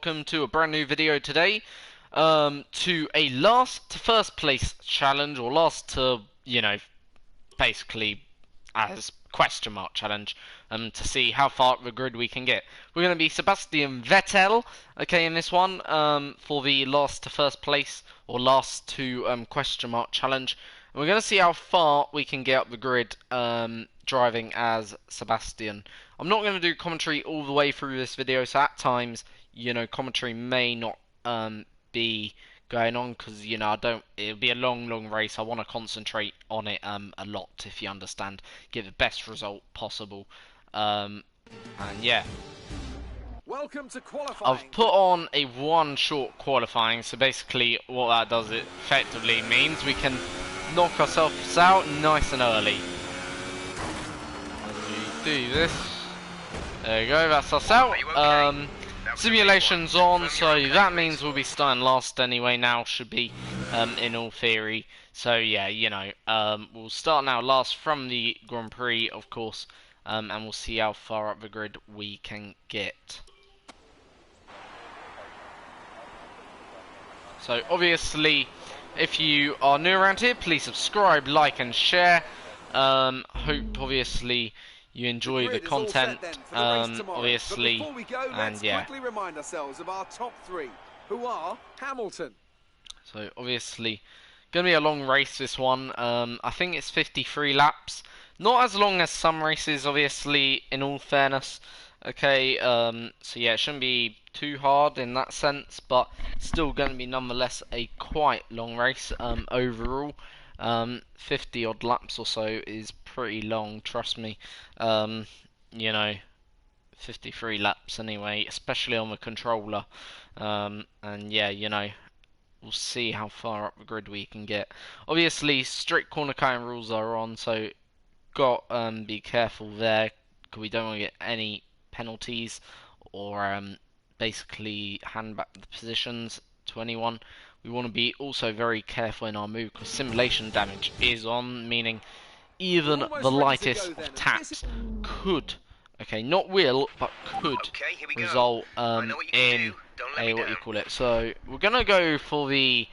welcome to a brand new video today. To a last to first place challenge, or last to, basically as question mark challenge, to see how far up the grid we can get. We're going to be Sebastian Vettel, okay, in this one, for the last to first place, or last to question mark challenge. And we're going to see how far we can get up the grid, driving as Sebastian. I'm not going to do commentary all the way through this video, so at times, commentary may not be going on, because it'll be a long race. I want to concentrate on it a lot, if you understand, get the best result possible. And yeah, welcome to qualifying. I've put on a one short qualifying, so basically what that does, it effectively means we can knock ourselves out nice and early. As we do this, there you go, that's us out. Simulation's on, so that means we'll be starting last anyway now, should be, in all theory. So yeah, we'll start now last from the Grand Prix, of course, and we'll see how far up the grid we can get. So obviously, if you are new around here, please subscribe, like and share. Hope obviously you enjoy the content, obviously, and yeah. Quickly remind ourselves of our top three, who are Hamilton. So obviously, gonna be a long race, this one. I think it's 53 laps. Not as long as some races, obviously, in all fairness. Okay, so yeah, it shouldn't be too hard in that sense, but still going to be nonetheless a quite long race overall. 50 odd laps or so is pretty long, trust me. 53 laps anyway, especially on the controller. And yeah, we'll see how far up the grid we can get. Obviously, strict corner cutting rules are on, so got be careful there, because we don't want to get any penalties or basically hand back the positions to anyone. We want to be also very careful in our move, because simulation damage is on, meaning even the lightest of taps could, okay, not will, but could result in a, what you call it. So we're going to go for a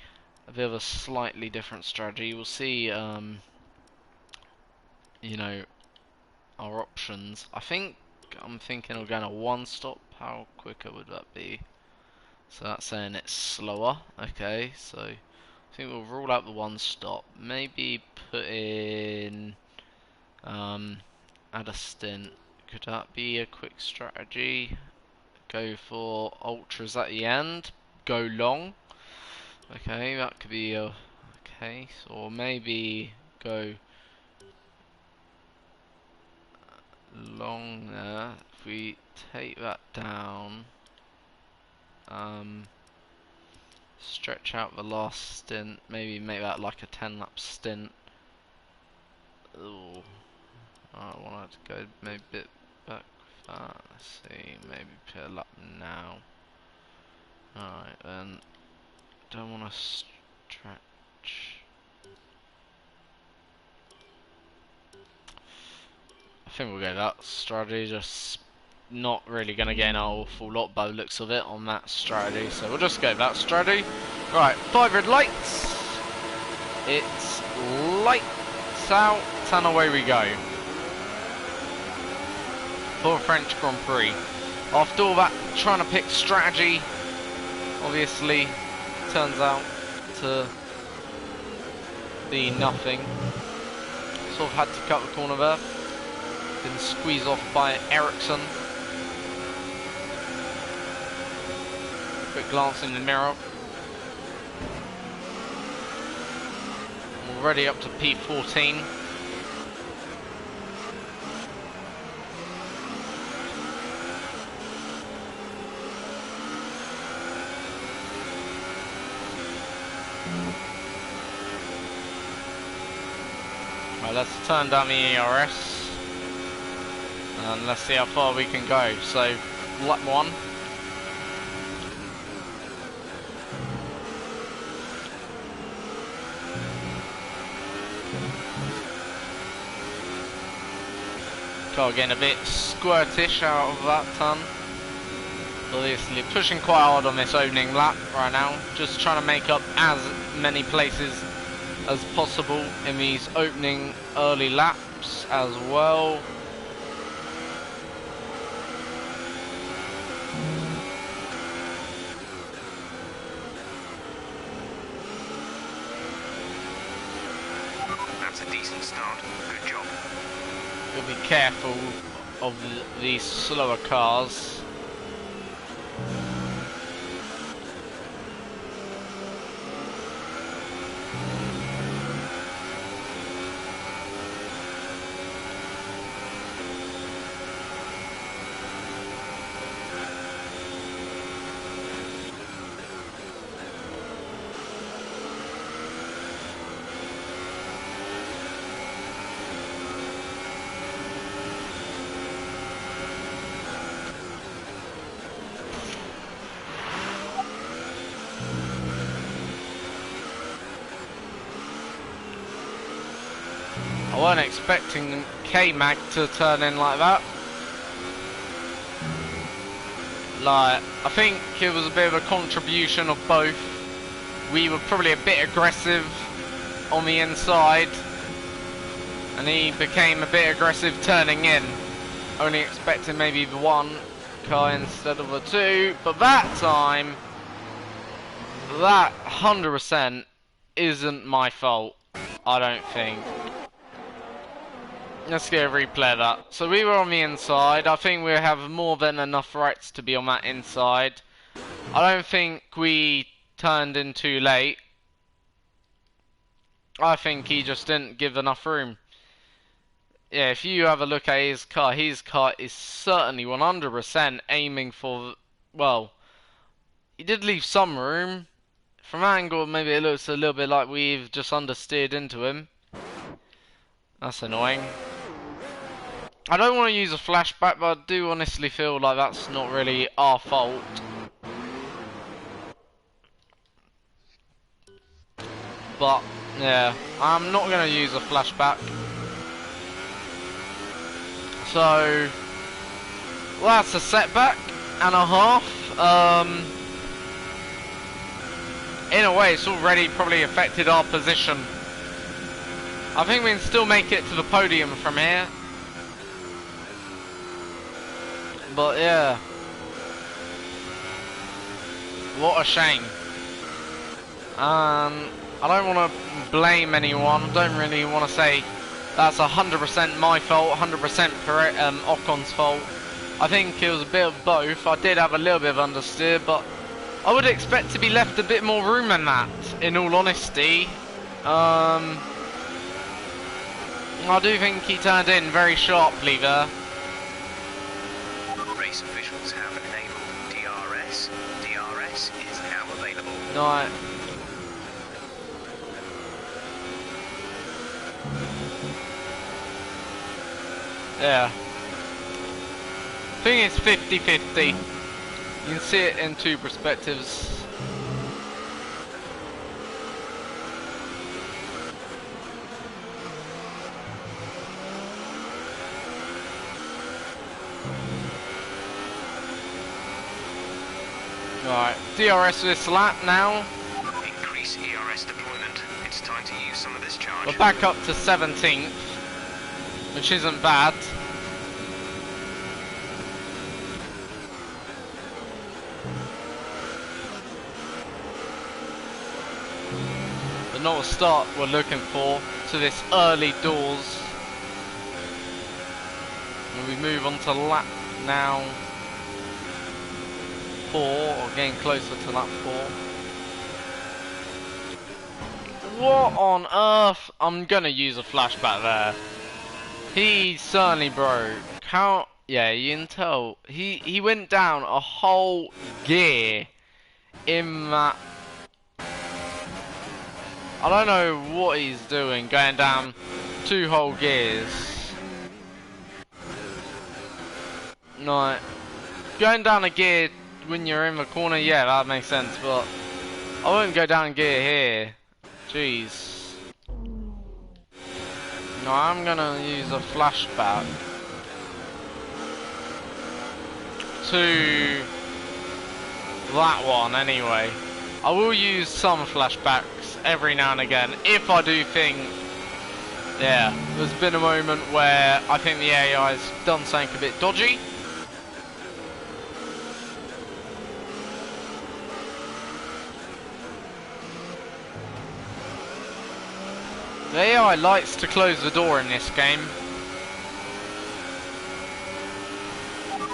bit of a slightly different strategy. We'll see, our options. I'm thinking of going a one stop. How quicker would that be? So that's saying it's slower. Okay, so I think we'll rule out the one stop. Maybe put in add a stint. Could that be a quick strategy? Go for ultras at the end. Go long. Okay, that could be a case. Or maybe go long there. If we take that down, stretch out the last stint, maybe make that like a 10-lap stint. Ooh, I wanted to go maybe a bit back with that. Let's see, maybe put a lap now. Alright then, don't want to stretch. I think we'll go that strategy, just not really going to gain an awful lot by the looks of it on that strategy, so we'll just go that strategy. Right, 5 red lights, it's lights out, and away we go for French Grand Prix. After all that trying to pick strategy, obviously turns out to be nothing. Sort of had to cut the corner there. Been squeezed off by Ericsson. Quick glance in the mirror. Already up to P14. Right, let's turn down the ERS. And let's see how far we can go. So, lap 1. Car getting a bit squirtish out of that turn. obviously pushing quite hard on this opening lap right now. Just trying to make up as many places as possible in these opening early laps as well. That's a decent start. Good job. You'll be careful of these slower cars. I wasn't expecting K-Mag to turn in like that. Like, I think it was a bit of a contribution of both. We were probably a bit aggressive on the inside, and he became a bit aggressive turning in. Only expecting maybe the one car instead of the two, but that time, that 100% isn't my fault, I don't think. Let's get a replay of that. So we were on the inside. I think we have more than enough rights to be on that inside. I don't think we turned in too late. I think he just didn't give enough room. Yeah, if you have a look at his car is certainly 100% aiming for, well, he did leave some room. From that angle, maybe it looks a little bit like we've just understeered into him. That's annoying. I don't want to use a flashback, but I do honestly feel like that's not really our fault. But, yeah, I'm not going to use a flashback. So, well, that's a setback and a half. In a way, it's already probably affected our position. I think we can still make it to the podium from here. But yeah, what a shame. I don't want to blame anyone. I don't really want to say that's 100% my fault, 100% Ocon's fault. I think it was a bit of both. I did have a little bit of understeer, but I would expect to be left a bit more room than that, in all honesty. I do think he turned in very sharply there. Race officials have enabled DRS. DRS is now available. Right. Yeah. I think it's 50-50. You can see it in two perspectives. Right, DRS this lap now. Increase ERS deployment. It's time to use some of this charge. We're back up to 17th, which isn't bad. But not a start we're looking for to this early doors. And we move on to lap now 4, or getting closer to lap 4. What on earth? I'm gonna use a flashback there. He certainly broke. How? Yeah, you can tell. He went down a whole gear in that. I don't know what he's doing, going down 2 whole gears. No, going down a gear when you're in the corner, yeah, that makes sense, but I wouldn't go down gear here. Jeez. No, I'm gonna use a flashback to that one anyway. I will use some flashbacks every now and again if I do think, yeah, there's been a moment where I think the AI's done something a bit dodgy. The AI likes to close the door in this game.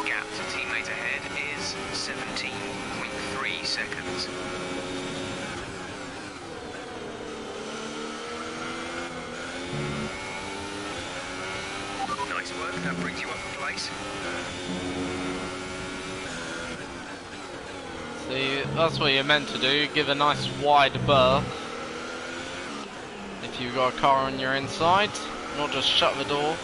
Gap to teammate ahead is 17.3 seconds. Nice work, that brings you up a place. See, that's what you're meant to do, give a nice wide berth. If you've got a car on your inside, not just shut the door.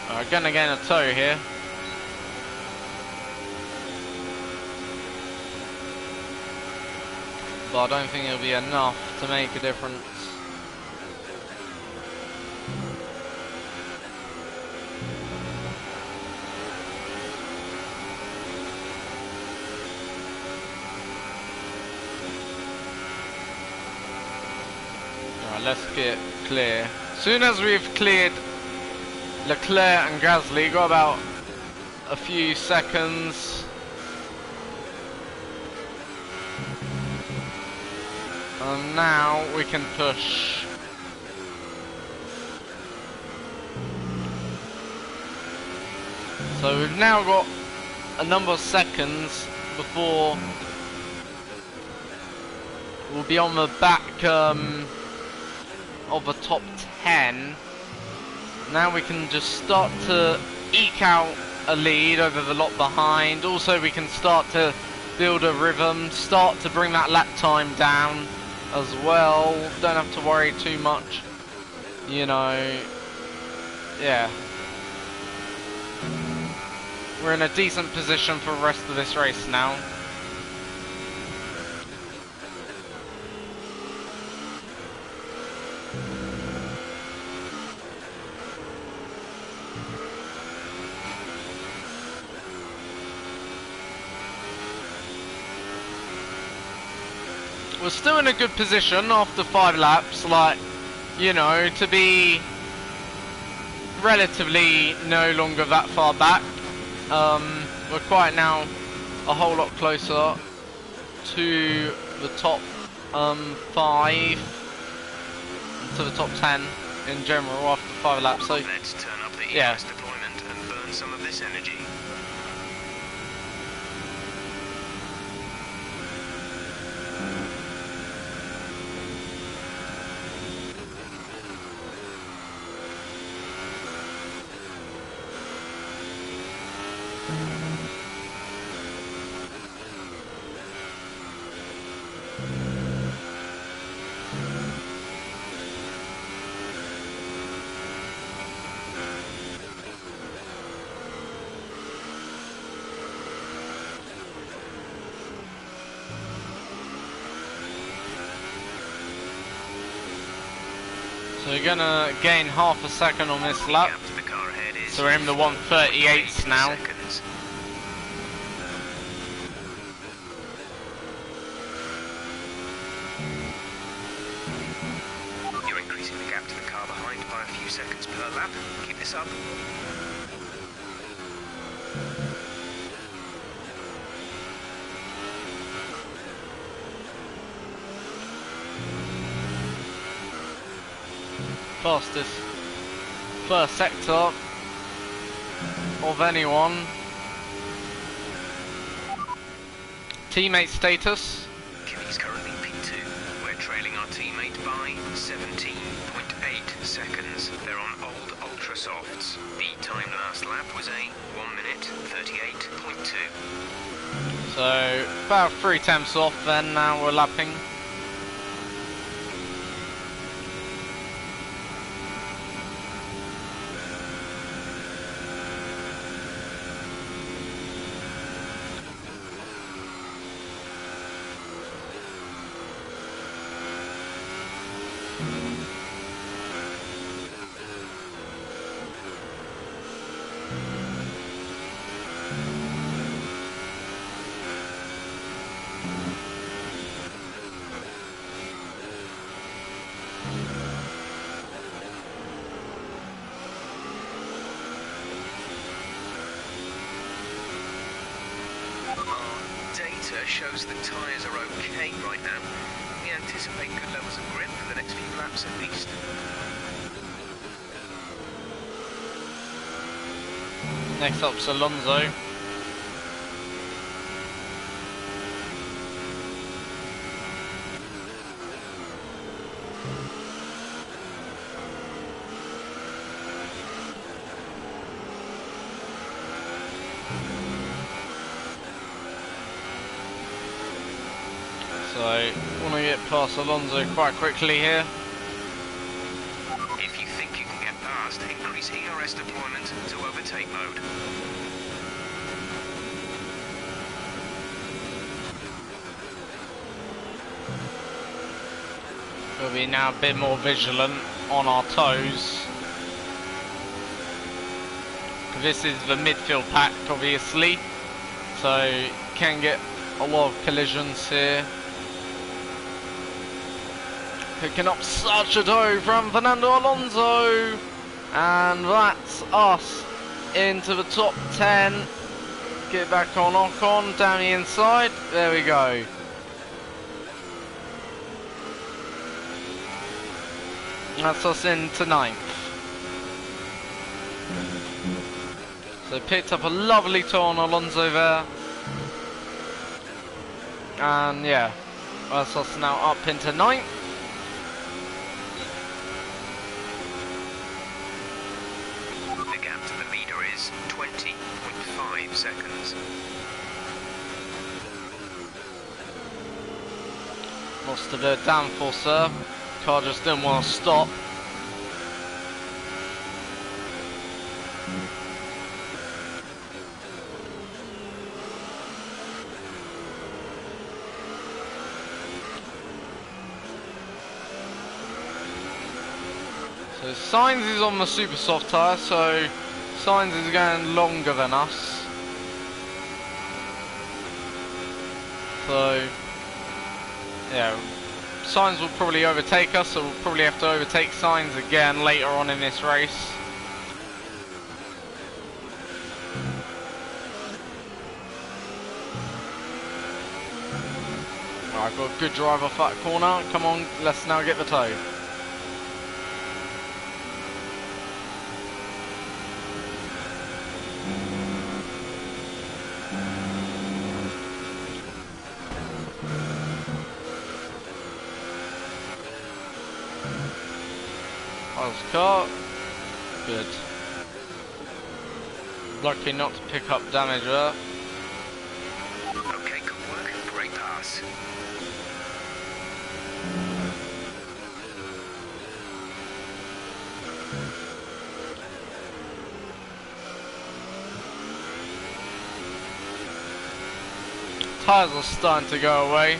Alright, gonna gain a tow here. But I don't think it'll be enough to make a difference. Alright, let's get clear. As soon as we've cleared Leclerc and Gasly, got about a few seconds. And now we can push. So we've now got a number of seconds before we'll be on the back of the top 10. Now we can just start to eke out a lead over the lot behind. Also we can start to build a rhythm, start to bring that lap time down as well. Don't have to worry too much, you know. Yeah, we're in a decent position for the rest of this race now. We're still in a good position after 5 laps, like, you know, to be relatively no longer that far back. We're quite now a whole lot closer to the top 5, to the top 10 in general after 5 laps. So Let's turn up the yeah. EMS deployment and burn some of this energy. So we're gonna gain half a second on this lap. Gap to the car ahead is So we're in the 138s now. seconds. You're increasing the gap to the car behind by a few seconds per lap. Keep this up. Fastest first sector of anyone. Teammate status. Kimmy's currently P2. We're trailing our teammate by 17.8 seconds. They're on old Ultra Softs. The time last lap was a 1 minute 38.2. So about 3 temps off, then now we're lapping. meter shows the tyres are okay right now. We anticipate good levels of grip for the next few laps at least. Next up's Alonso. So, want to get past Alonso quite quickly here. If you think you can get past, increase ERS deployment to overtake mode. We'll be now a bit more vigilant on our toes. This is the midfield pack, obviously, so can get a lot of collisions here. Picking up such a toe from Fernando Alonso, and that's us into the top 10. Get back on Ocon down the inside. There we go. That's us into 9th. So picked up a lovely toe on Alonso there. And yeah, that's us now up into 9th. The gap to the leader is 20.5 seconds. Lost a bit of downforce there. Car just didn't want to stop. So Sainz is on the super soft tyre, so Sainz is going longer than us. So yeah, Sainz will probably overtake us, so we'll probably have to overtake Sainz again later on in this race. Alright, got a good drive off that corner. Come on, let's now get the toe. Car. Good. Lucky not to pick up damage there. Okay, good work. Great pass. Tyres are starting to go away.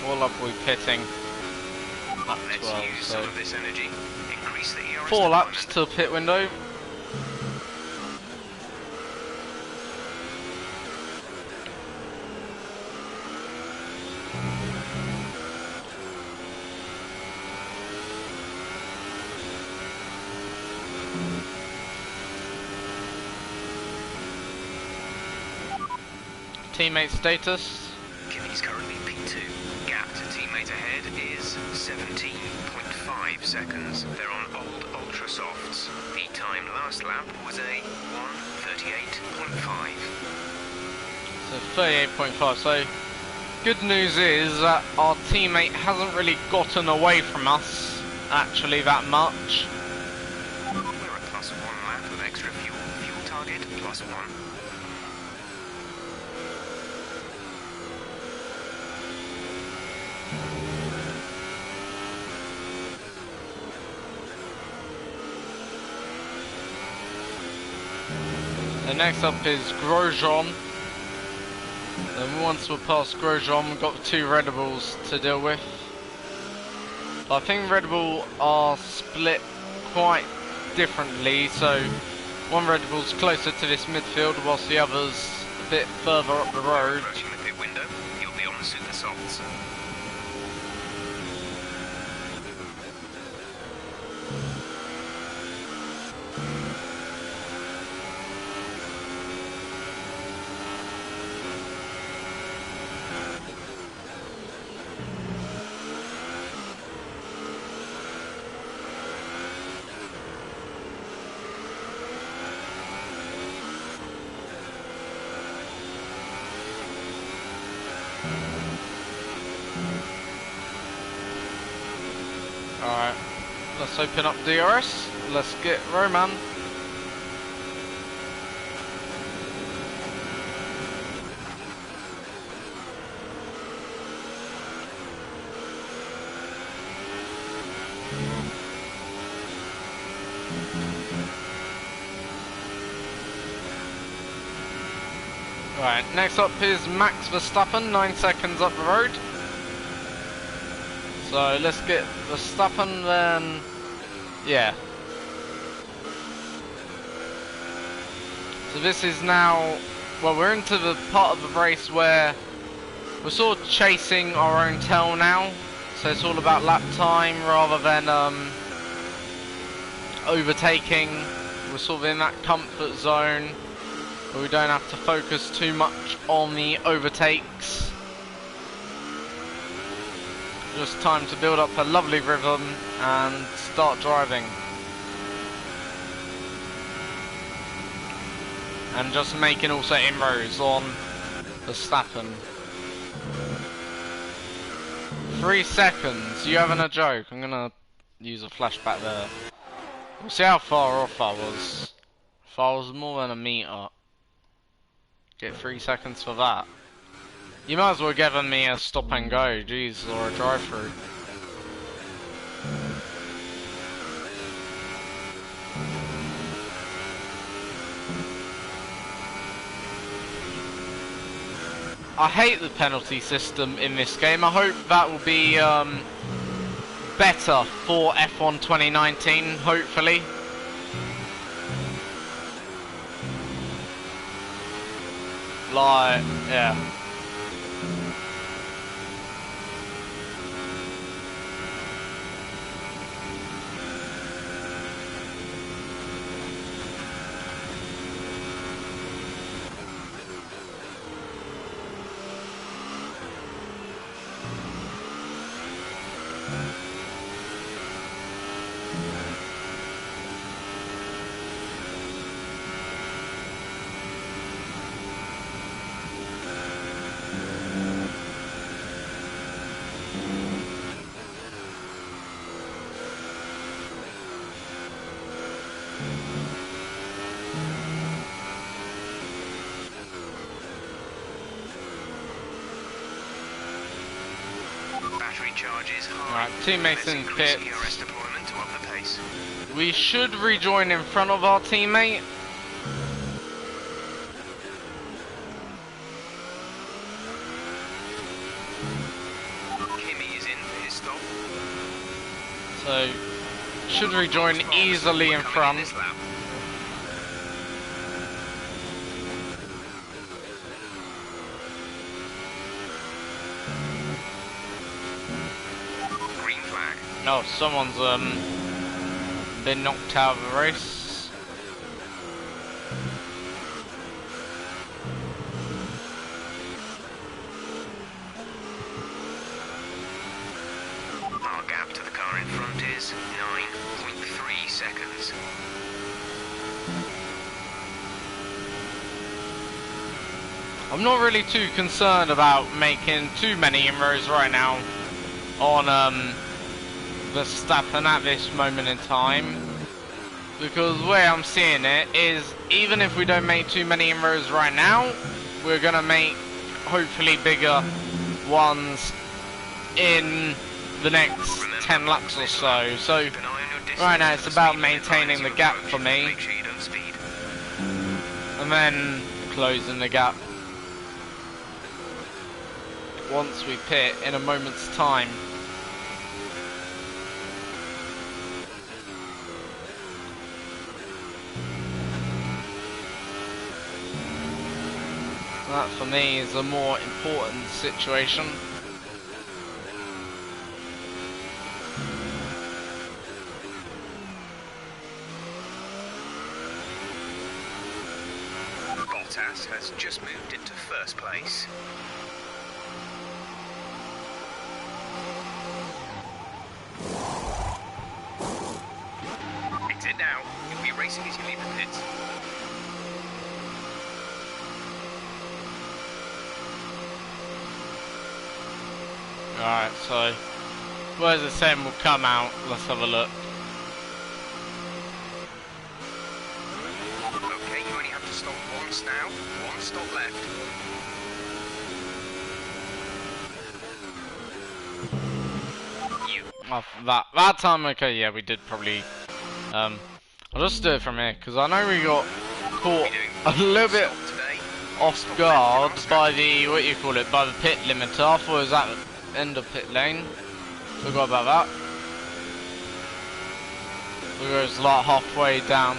All up we pitting. Lap Let's 12, use so some of this energy. Increase the ERS 4 laps deployment. till pit window. Teammate status. Kimmy's currently P2. Gap to teammate ahead is 17.5 seconds. They're on old ultra softs. The time last lap was a 1:38.5. So 38.5. So good news is that our teammate hasn't really gotten away from us actually that much. We're at +1 lap of extra fuel. Fuel target +1. The next up is Grosjean. Then once we're past Grosjean, we've got the 2 Red Bulls to deal with. I think Red Bull are split quite differently, so one Red Bull's closer to this midfield whilst the other's a bit further up the road. Approaching the pit window, you'll be on the super softs. let's open up DRS. Let's get Roman. Right, next up is Max Verstappen, 9 seconds up the road. So let's get Verstappen then, yeah. So this is now, well, we're into the part of the race where we're sort of chasing our own tail now. So it's all about lap time rather than overtaking. We're sort of in that comfort zone where we don't have to focus too much on the overtakes. Just time to build up a lovely rhythm and start driving. And just making also inroads on Verstappen. 3 seconds, you having a joke? I'm gonna use a flashback there. We'll see how far off I was. If I was more than a meter. Get 3 seconds for that. You might as well give me a stop and go, jeez, or a drive through. I hate the penalty system in this game. I hope that will be better for F1 2019, hopefully. Like, yeah. Alright, teammates in pits. We should rejoin in front of our teammate. Kimi is in for his stop. So, should rejoin easily in front. No, someone's been knocked out of the race. Our gap to the car in front is 9.3 seconds. I'm not really too concerned about making too many inroads right now on Verstappen at this moment in time, because the way I'm seeing it is, even if we don't make too many inroads right now, we're gonna make hopefully bigger ones in the next 10 laps or so. So right now it's about maintaining the gap for me, and then closing the gap once we pit in a moment's time. That for me is a more important situation. Bottas has just moved into first place. Exit now. You'll be racing as you leave the pits. Alright, so where's the same will come out? Let's have a look. left. You. Oh, that time, okay, yeah, we did probably. I'll just do it from here because I know we got caught a little bit Today. off guard by the what you call it, by the pit limiter. I thought it was at the end of pit lane. Forgot about that. We was like halfway down.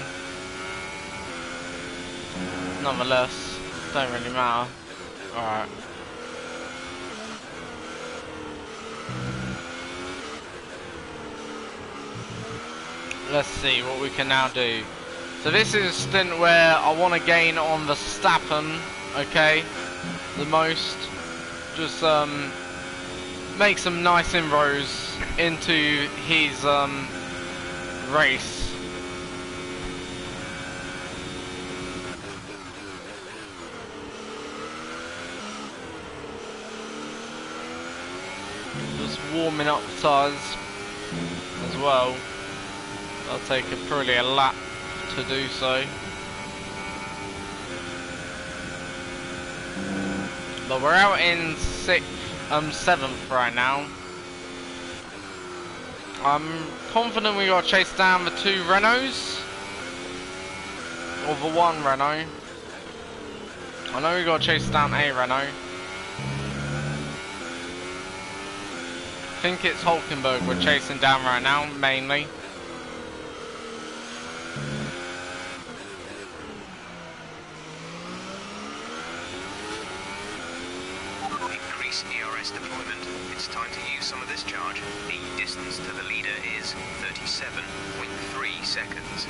Nonetheless, don't really matter. Alright. Let's see what we can now do. So this is a stint where I want to gain on Verstappen, okay, the most. Just make some nice inroads into his race. Just warming up the tyres as well. I'll take probably a lap to do so. But we're out in 7th right now. I'm confident we got to chase down the 2 Renaults. Or the 1 Renault. I know we got to chase down a Renault. I think it's Hulkenberg we're chasing down right now, mainly. Increase ERS deployment. It's time to use some of this charge. The distance to the leader is 37.3 seconds.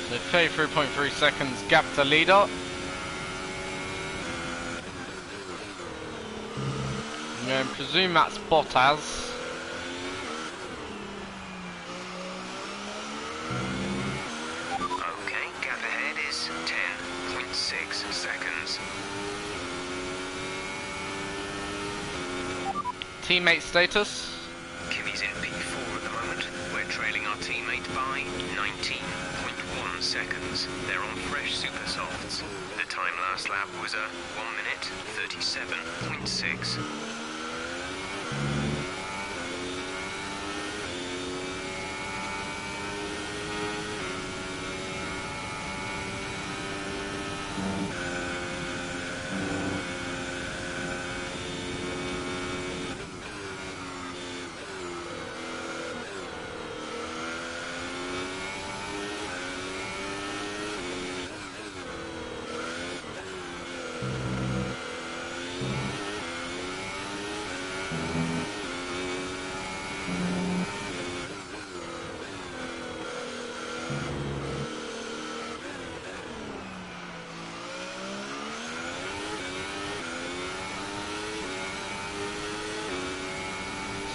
So 33.3 seconds gap to leader. I'm going to presume that's Bottas. Okay, gap ahead is 10.6 seconds. Teammate status. Kimi's in P4 at the moment. We're trailing our teammate by 19.1 seconds. They're on fresh super softs. The time last lap was a 1 minute 37.6.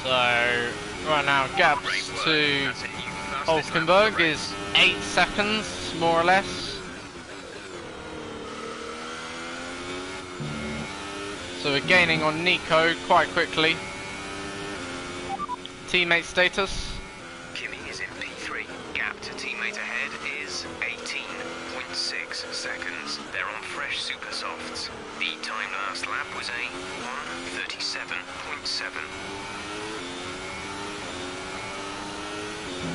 So right now gaps to Hulkenberg is 8 seconds more or less. So we're gaining on Nico quite quickly. Teammate status. Kimi is in P3. Gap to teammate ahead is 18.6 seconds. They're on fresh super softs. The time last lap was a 1:37.7.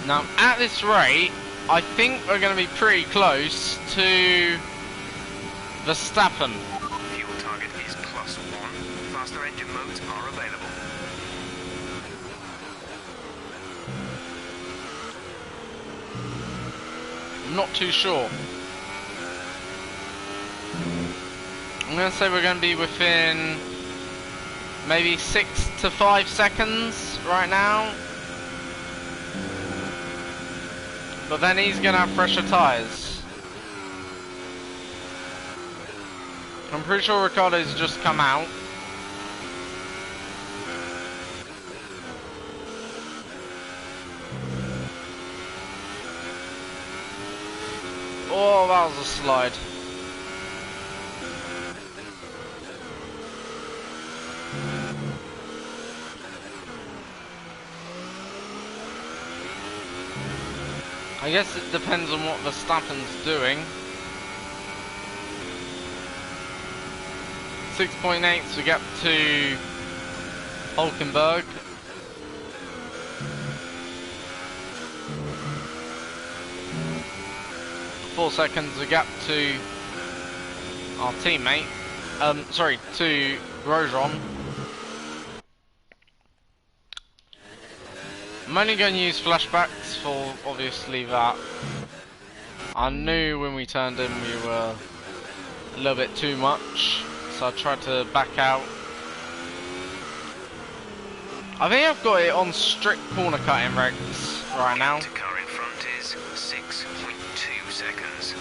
Now at this rate, I think we're going to be pretty close to Verstappen. Fuel target is +1. Faster engine modes are available. I'm not too sure. I'm going to say we're going to be within maybe 6 to 5 seconds right now. But then he's going to have fresher tyres. I'm pretty sure Ricardo's just come out. Oh, that was a slide. I guess it depends on what Verstappen's doing. 6.8 to get to Hulkenberg. 4 seconds a gap to our teammate. Sorry, to Grosjean. I'm only going to use flashbacks for obviously that. I knew when we turned in we were a little bit too much, so I tried to back out. I think I've got it on strict corner cutting regs right now. The car in front is 6.2 seconds.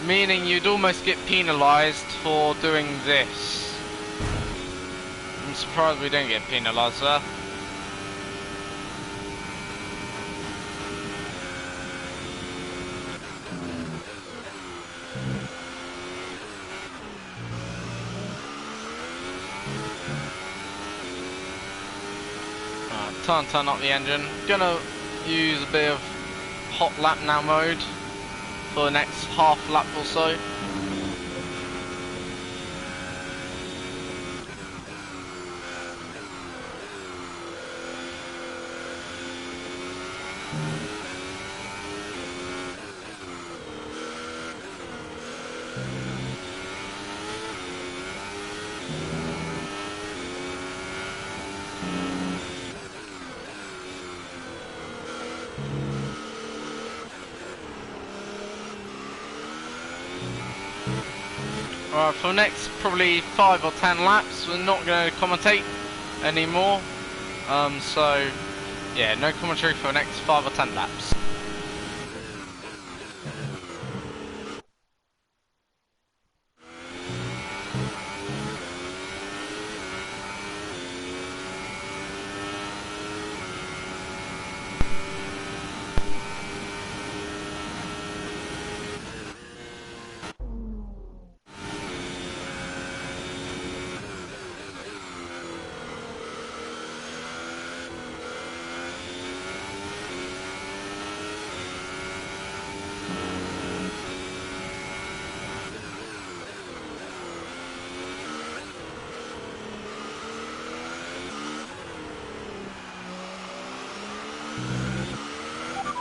Meaning you'd almost get penalised for doing this. I'm surprised we didn't get penalised there. Turn up the engine. Gonna use a bit of hot lap now mode for the next half lap or so. Alright, for the next probably 5 or 10 laps, we're not going to commentate anymore. So, yeah, no commentary for the next 5 or 10 laps.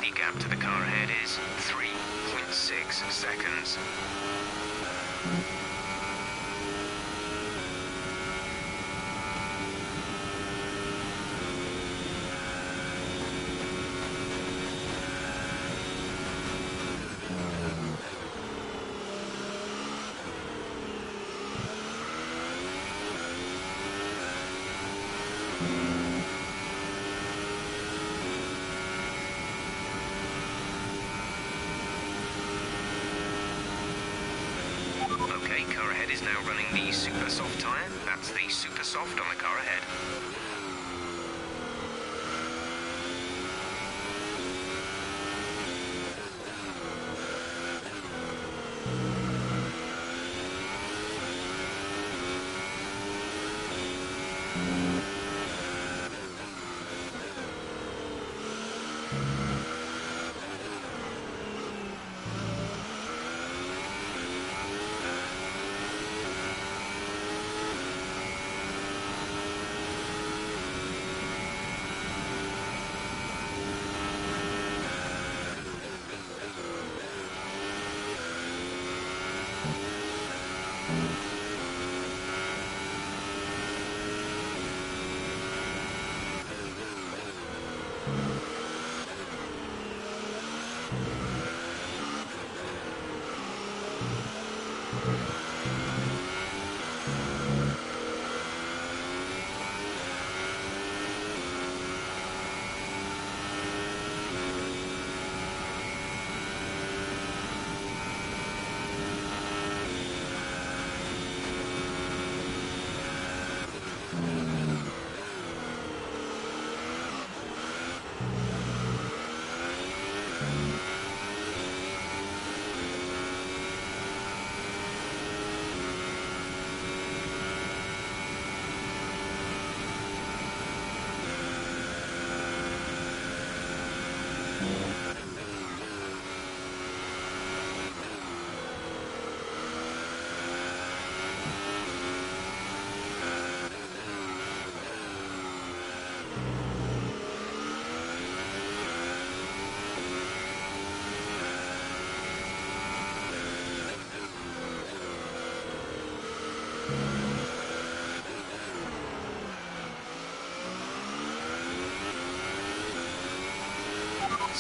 The gap to the car ahead is 3.6 seconds. Okay, car ahead is now running the super soft tyre. That's the super soft on the car ahead.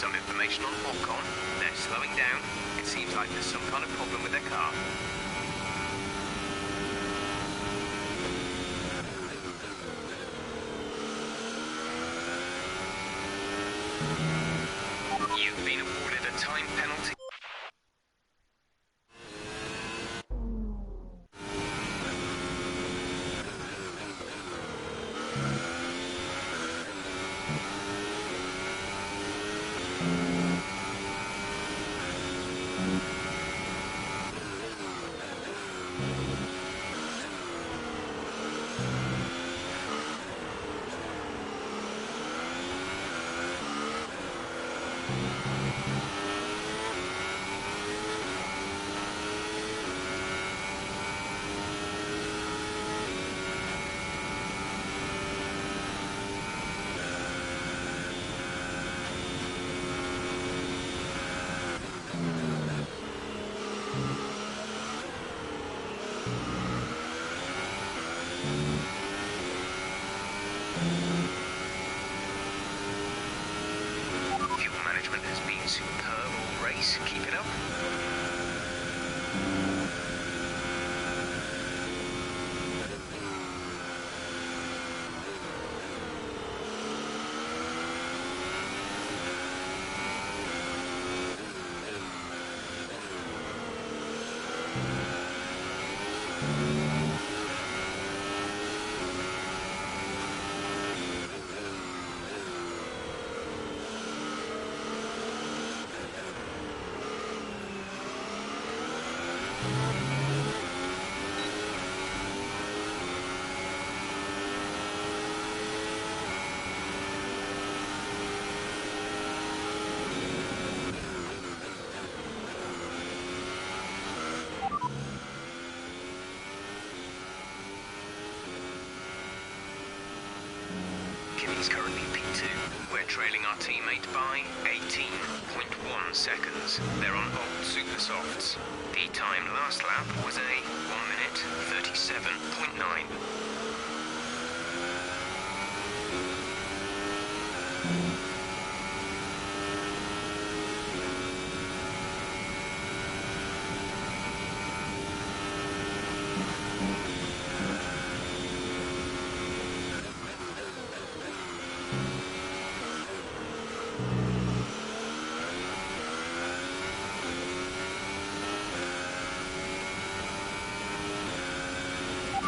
Some information on Ocon. They're slowing down. It seems like there's some kind of problem with their car. You've been awarded a time penalty. Fuel management has been superb all race. Keep it up. He's currently P2. We're trailing our teammate by 18.1 seconds. They're on old super softs. The time last lap was a 1 minute 37.9.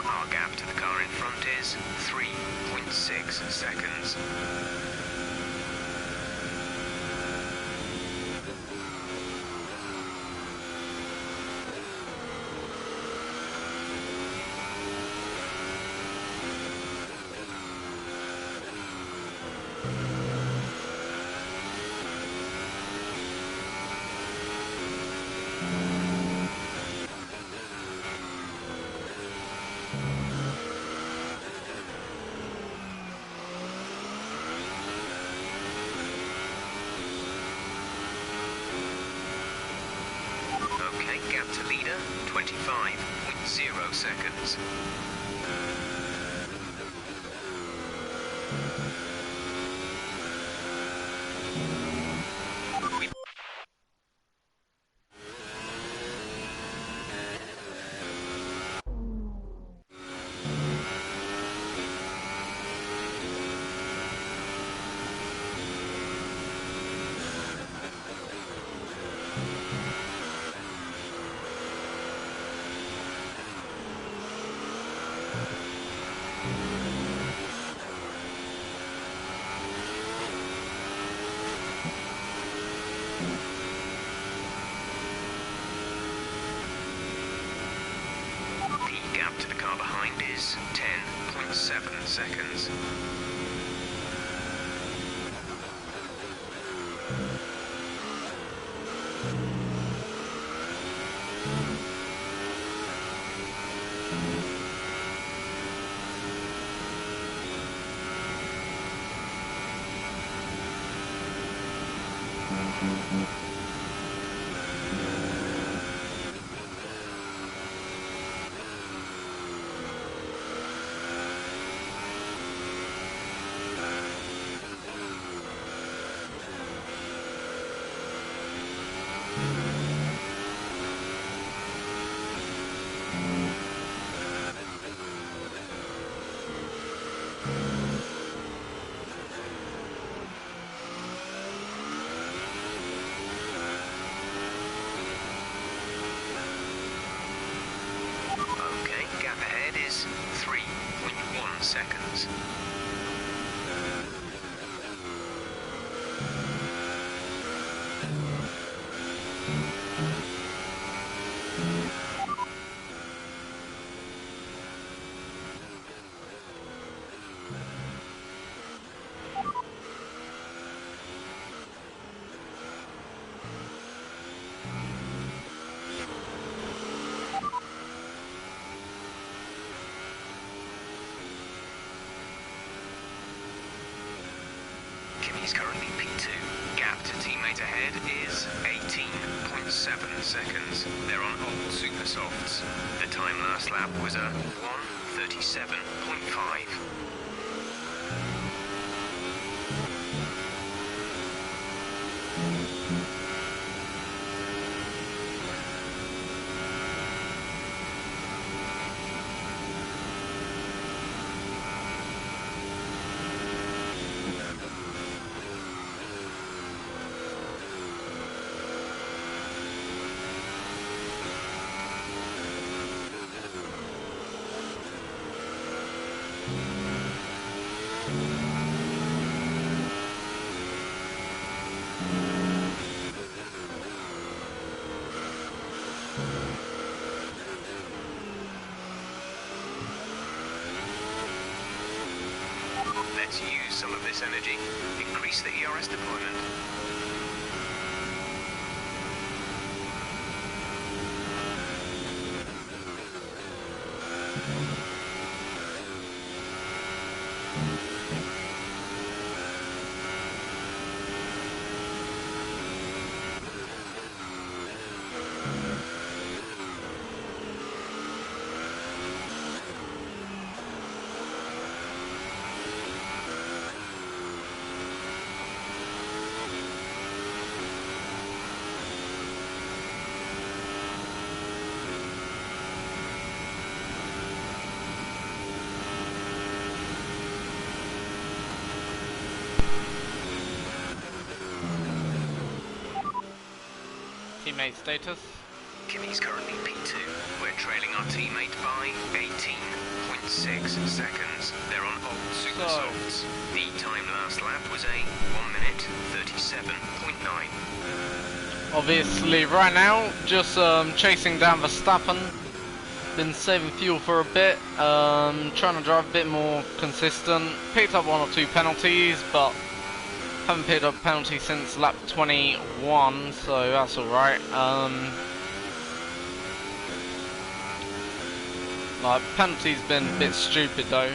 Our gap to the car in front is 3.6 seconds. Okay, gap to leader, 25.0 seconds. The gap to the car behind is 10.7 seconds. seconds. He's currently P2. Gap to teammate ahead is 18.7 seconds. They're on old super softs. The time last lap was a 1:37.5. Let's use some of this energy. Increase the ERS deployment. Teammate status. Kimmy's currently P2. We're trailing our teammate by 18.6 seconds. They're on old super softs. The time last lap was a 1:37.9. Obviously, right now, just chasing down Verstappen. Been saving fuel for a bit. Trying to drive a bit more consistent. Picked up 1 or 2 penalties, but haven't picked up a penalty since lap 21, so that's alright. Like, penalty's been a bit stupid though.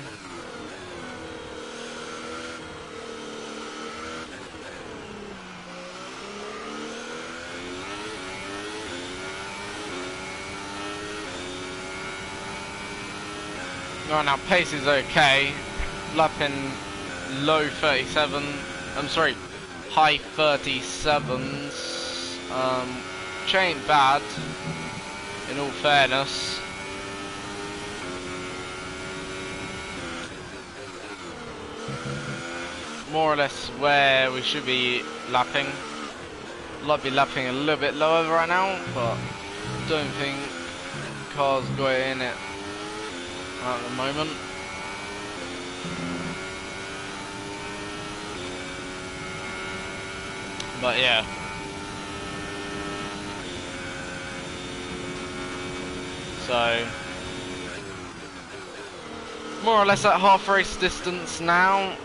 Right now, pace is okay. Lapping low 37. I'm sorry, high 37s. Which ain't bad, in all fairness. More or less where we should be lapping. I'd be lapping a little bit lower right now, but don't think car's got it in it at the moment. But yeah. So more or less at half race distance now.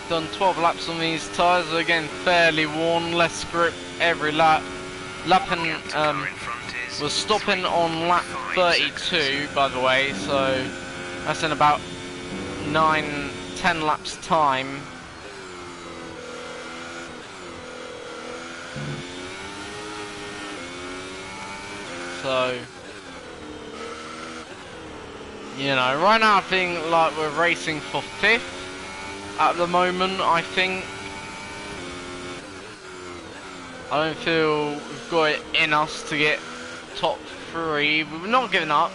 Done 12 laps on these tyres, they're getting fairly worn, less grip every lap. Lapping was stopping on lap 32 by the way, so that's in about 9-10 laps time. So, you know, right now I think like we're racing for 5th at the moment, I think. I don't feel we've got it in us to get top 3. We're not giving up.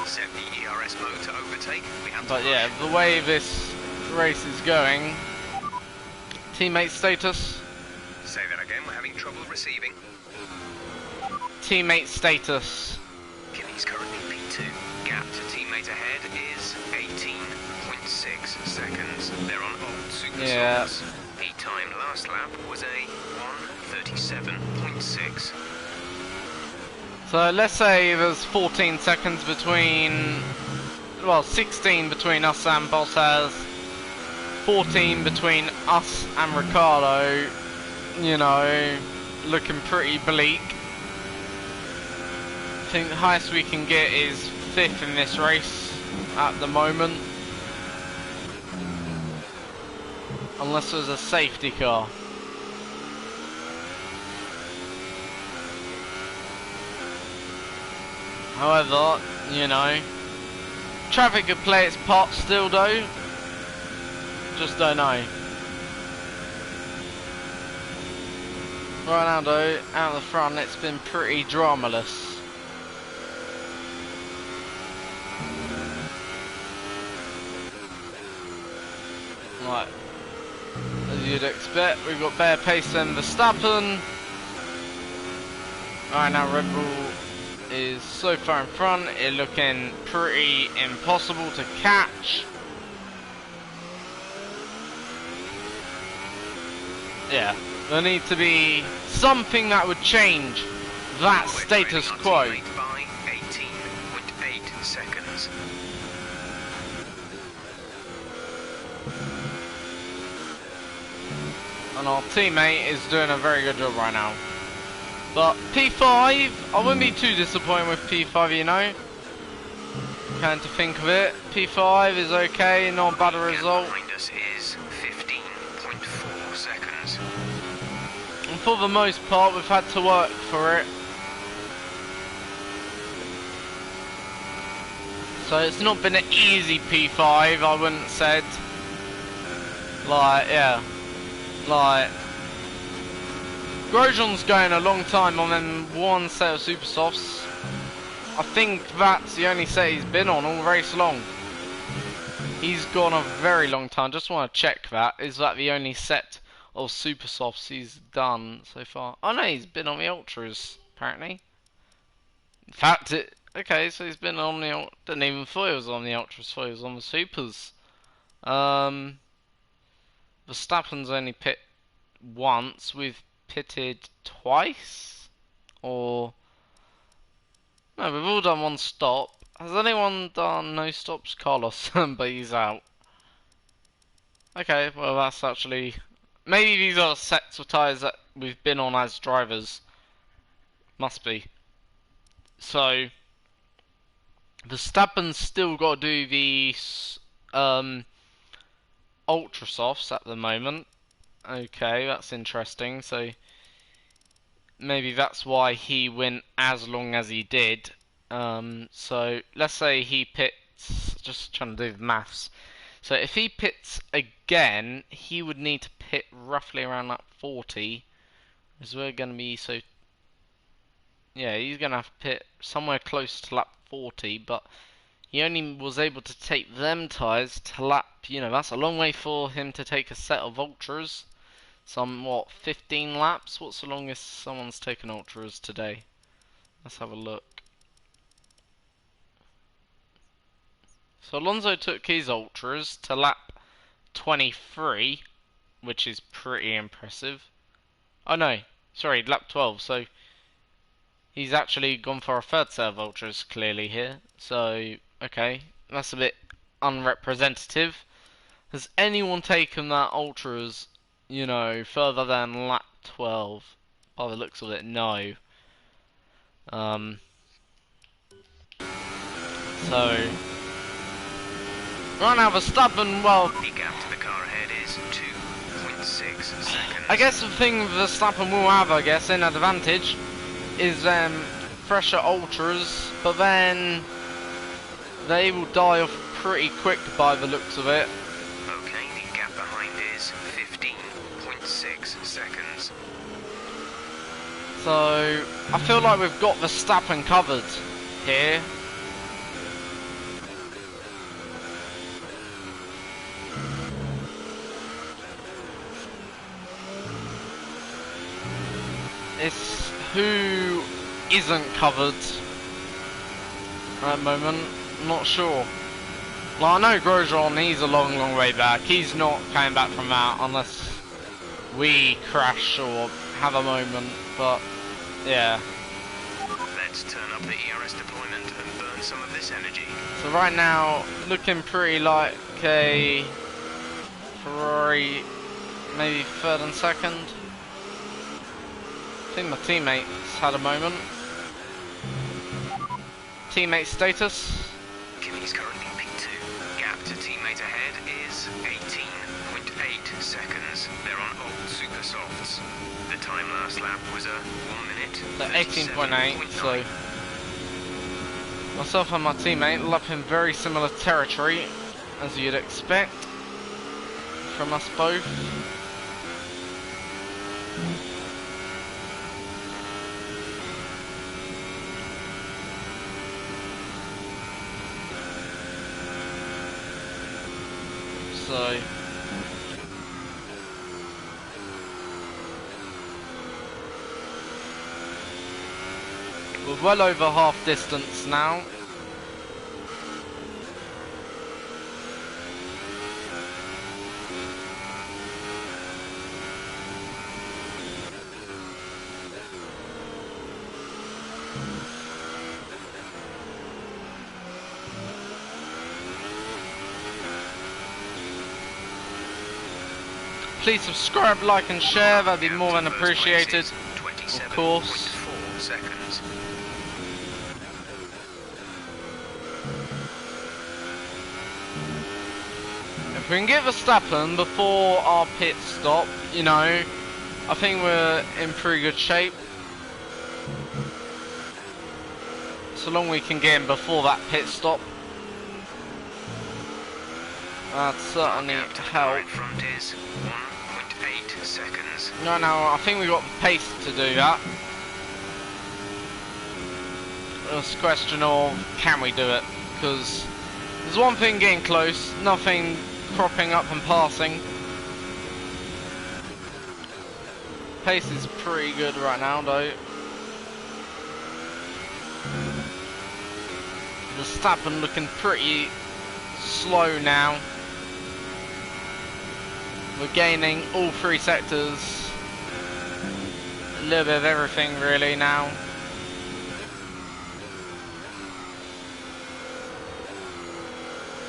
Set the ERS mode to overtake. But yeah, the way this race is going, teammate status. Say that again, we're having trouble receiving. Teammate status. He's currently P2. Gap to teammate ahead is 18.6 seconds. They're on old super softs. The time last lap was a 1:37.6. So let's say there's 14 seconds between, well, 16 between us and Bottas, 14 between us and Ricardo, you know, looking pretty bleak. I think the highest we can get is 5th in this race at the moment. Unless there's a safety car. However, you know, traffic could play its part still though. Just don't know. Right now though, out the front it's been pretty dramaless. Right, as you'd expect, we've got better pace than Verstappen. Right now Red Bull is so far in front, it's looking pretty impossible to catch. Yeah, there needs to be something that would change that status quo. By 18.8 seconds. And our teammate is doing a very good job right now. But P5, I wouldn't be too disappointed with P5, you know. Kind to think of it. P5 is okay, not a bad result. Behind us is 15.4 seconds. And for the most part, we've had to work for it. So it's not been an easy P5, I wouldn't said. Like, yeah. Like, Grosjean's going a long time on them one set of super softs. I think that's the only set he's been on all race long. He's gone a very long time. Just want to check that. Is that the only set of super softs he's done so far? Oh no, he's been on the ultras apparently. In fact, okay, so he's been on the didn't even thought he was on the ultras. Thought he was on the supers. Verstappen's only pit once. We've pitted twice, or no, we've all done one stop. Has anyone done no stops? Carlos, but he's out. Okay, well that's actually, maybe these are sets of tyres that we've been on as drivers. Must be. So Verstappen's still got to do the ultra softs at the moment. Okay, that's interesting. So maybe that's why he went as long as he did. So let's say he pits, just trying to do the maths. So if he pits again, he would need to pit roughly around that 40. Because we're going to be so... Yeah, he's going to have to pit somewhere close to lap 40, but he only was able to take them tyres to lap, you know, that's a long way for him to take a set of ultras. Some, what, 15 laps? What's the longest someone's taken ultras today? Let's have a look. So Alonso took his ultras to lap 23, which is pretty impressive. Oh no, sorry, lap 12, so he's actually gone for a third set of ultras clearly here. So, okay, that's a bit unrepresentative. Has anyone taken that ultras, you know, further than lap 12? By the looks of it, no. So right now Verstappen, well, The gap to the car ahead is 2.6 seconds. I guess the thing Verstappen will have, I guess, in advantage is fresher ultras, but then they will die off pretty quick by the looks of it. Okay, the gap behind is 15.6 seconds. So I feel like we've got Verstappen covered here. It's who isn't covered at the moment. I'm not sure. Well, I know Grosjean, he's a long, long way back. He's not coming back from that unless we crash or have a moment, but yeah. Let's turn up the ERS deployment and burn some of this energy. So right now, looking pretty like a Ferrari, maybe third and second. I think my teammates had a moment. Teammate status. Kimmy's currently P2. Gap to teammate ahead is 18.8 seconds. They're on old super softs. The time last lap was a 1 minute. So 18.8, so myself and my teammate lapping very similar territory as you'd expect from us both. So we're well over half distance now. Please subscribe, like and share, that'd be more than appreciated, of course. 27.4 seconds. If we can get Verstappen before our pit stop, you know, I think we're in pretty good shape. So long we can get him before that pit stop. That'd certainly help. Right front is 1.8 seconds. No, I think we got the pace to do that. It's a question of can we do it? Because there's one thing getting close, nothing cropping up and passing. Pace is pretty good right now though. Verstappen looking pretty slow now. We're gaining all three sectors. A little bit of everything really now.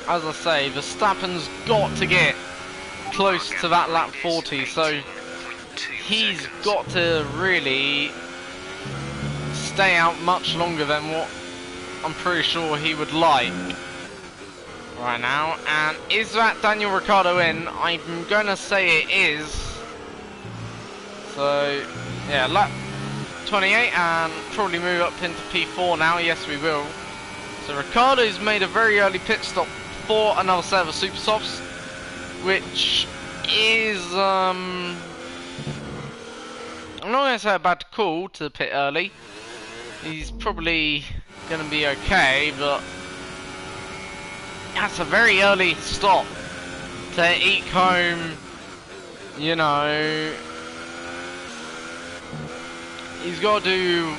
As I say, Verstappen's got to get close to that lap 40, so he's got to really stay out much longer than what I'm pretty sure he would like right now. And is that Daniel Ricciardo in? I'm gonna say it is. So yeah, lap 28 and probably move up into P4 now. Yes, we will. So Ricciardo's made a very early pit stop for another set of super softs, which is I'm not gonna say a bad call to pit early. He's probably gonna be okay, but that's a very early stop to eke home, you know. He's got to do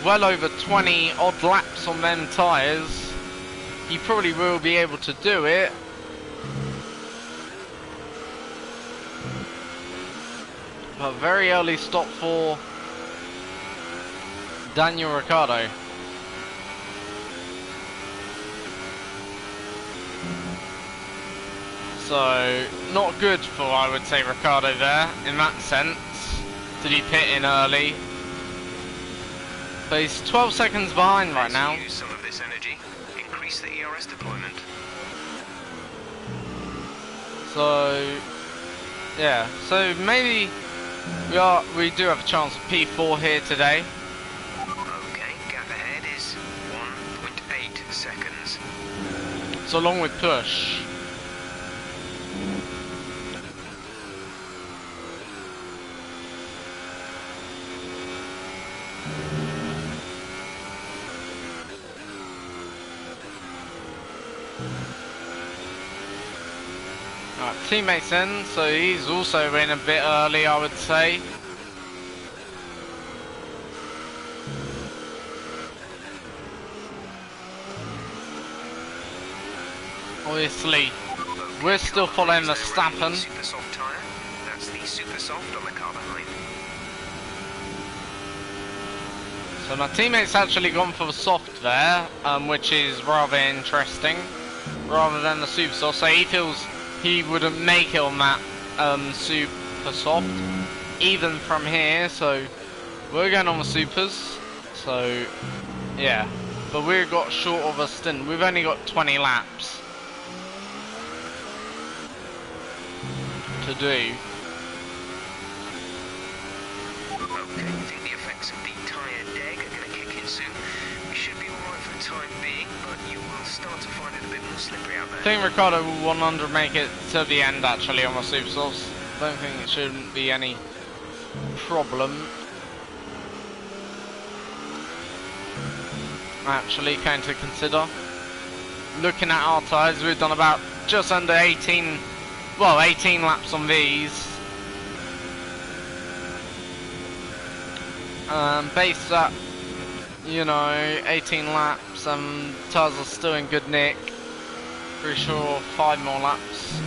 well over 20 odd laps on them tyres. He probably will be able to do it. But very early stop for Daniel Ricciardo. So, not good for, I would say, Ricciardo there, in that sense, to be pitting early. But he's 12 seconds behind right now. Use some of this energy. Increase the ERS deployment. So, yeah. So maybe we do have a chance of P4 here today. Okay, gap ahead is 1.8 seconds. So long with push. Right, teammates in, so he's also in a bit early, I would say. obviously, we're still following the Verstappen. Super soft tyre. That's the super soft on the car behind. So my teammate's actually gone for the soft there, which is rather interesting, rather than the super soft. So he feels he wouldn't make it on that super soft, even from here. So we're going on the supers. So yeah, but we've got short of a stint. We've only got 20 laps to do. Okay, I think the effects of the tyre deg are going to kick in soon. We should be alright for the time being, but you will start to find it a bit more slippery out there. I think Ricardo will 100 make it to the end actually on the super softs. Don't think it shouldn't be any problem. Actually, going to consider. Looking at our tyres, we've done about just under 18 laps on these. Based at, 18 laps, tyres are still in good nick. Pretty sure 5 more laps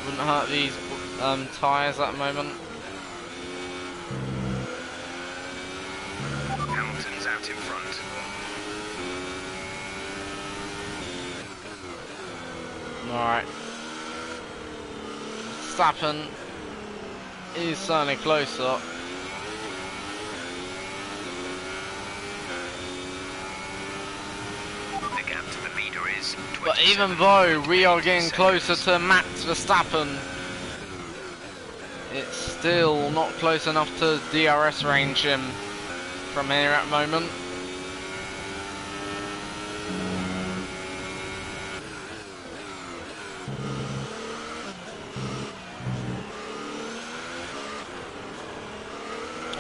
wouldn't hurt these tyres at the moment. Hamilton's out in front. Alright. Verstappen is certainly closer. The gap to the leader is 27. But even though we are getting closer to Max Verstappen, it's still not close enough to DRS range him from here at the moment.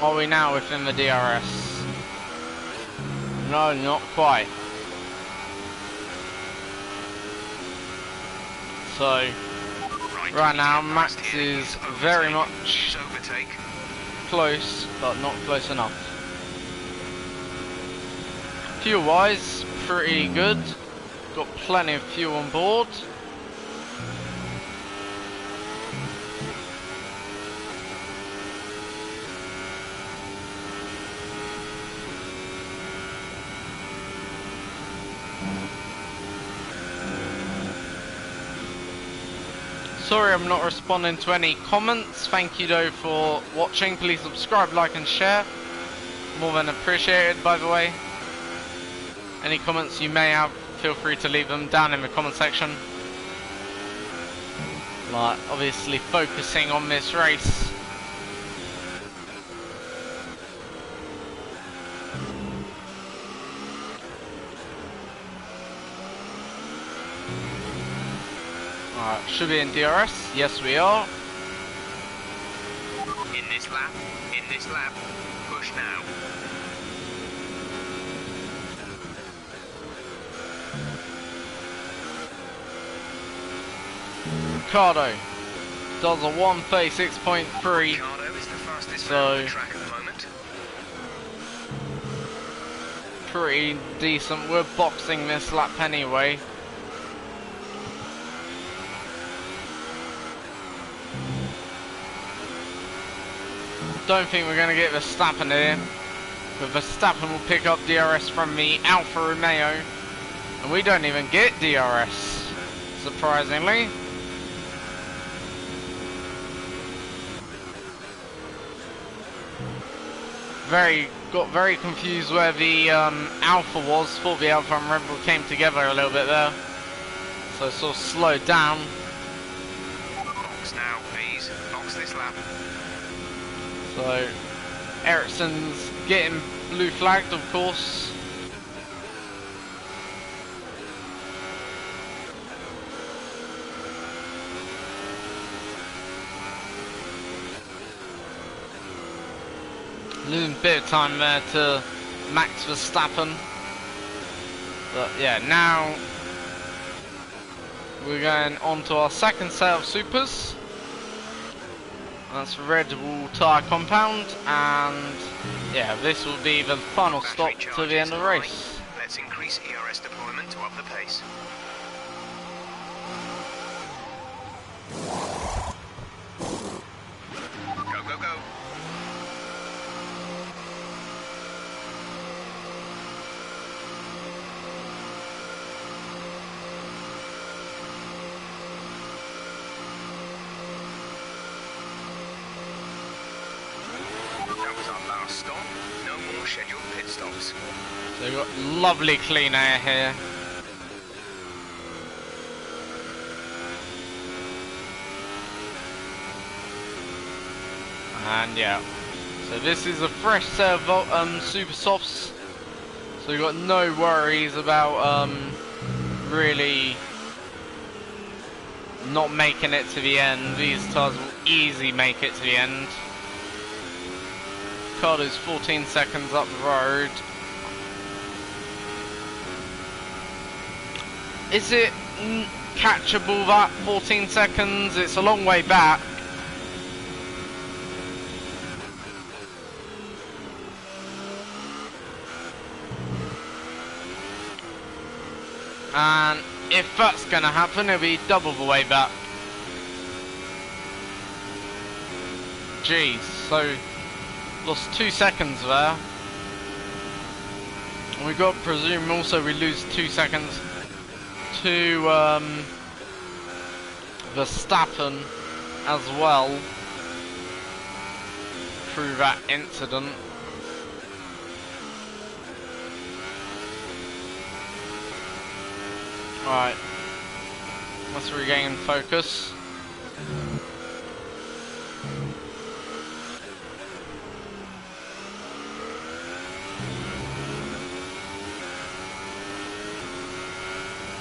Are we now within the DRS? No, not quite. So, right now Max is very much close, but not close enough. Fuel wise, pretty good. Got plenty of fuel on board. Sorry I'm not responding to any comments. Thank you though for watching. Please subscribe, like and share. More than appreciated, by the way. Any comments you may have, feel free to leave them down in the comment section. Like, obviously focusing on this race. Alright, should be in DRS. Yes, we are. In this lap, push now. Ricardo does a 1:36.3. Ricardo is the fastest man on the track at the moment. Pretty decent. We're boxing this lap anyway. Don't think we're going to get Verstappen here, but Verstappen will pick up DRS from the Alfa Romeo, and we don't even get DRS, surprisingly. Got very confused where the Alfa was. Thought the Alfa and Red Bull came together a little bit there, so sort of slowed down. Box now, please. Box this lap. So Ericsson's getting blue flagged, of course. Losing a bit of time there to Max Verstappen. But yeah, now we're going on to our second set of supers. That's Red Bull tyre compound, and yeah, this will be the final stop to the end of the race. Let's increase ERS deployment to up the pace. That was our last stop. No more scheduled pit stops. So we've got lovely clean air here. And yeah, so this is a fresh set of super softs. So we've got no worries about really not making it to the end. These tires will easily make it to the end. Cardo's 14 seconds up the road. Is it catchable, that 14 seconds? It's a long way back. And if that's gonna happen, it'll be double the way back. Jeez, so lost 2 seconds there. And we've got to presume also we lose 2 seconds to Verstappen as well through that incident. Alright, let's regain focus.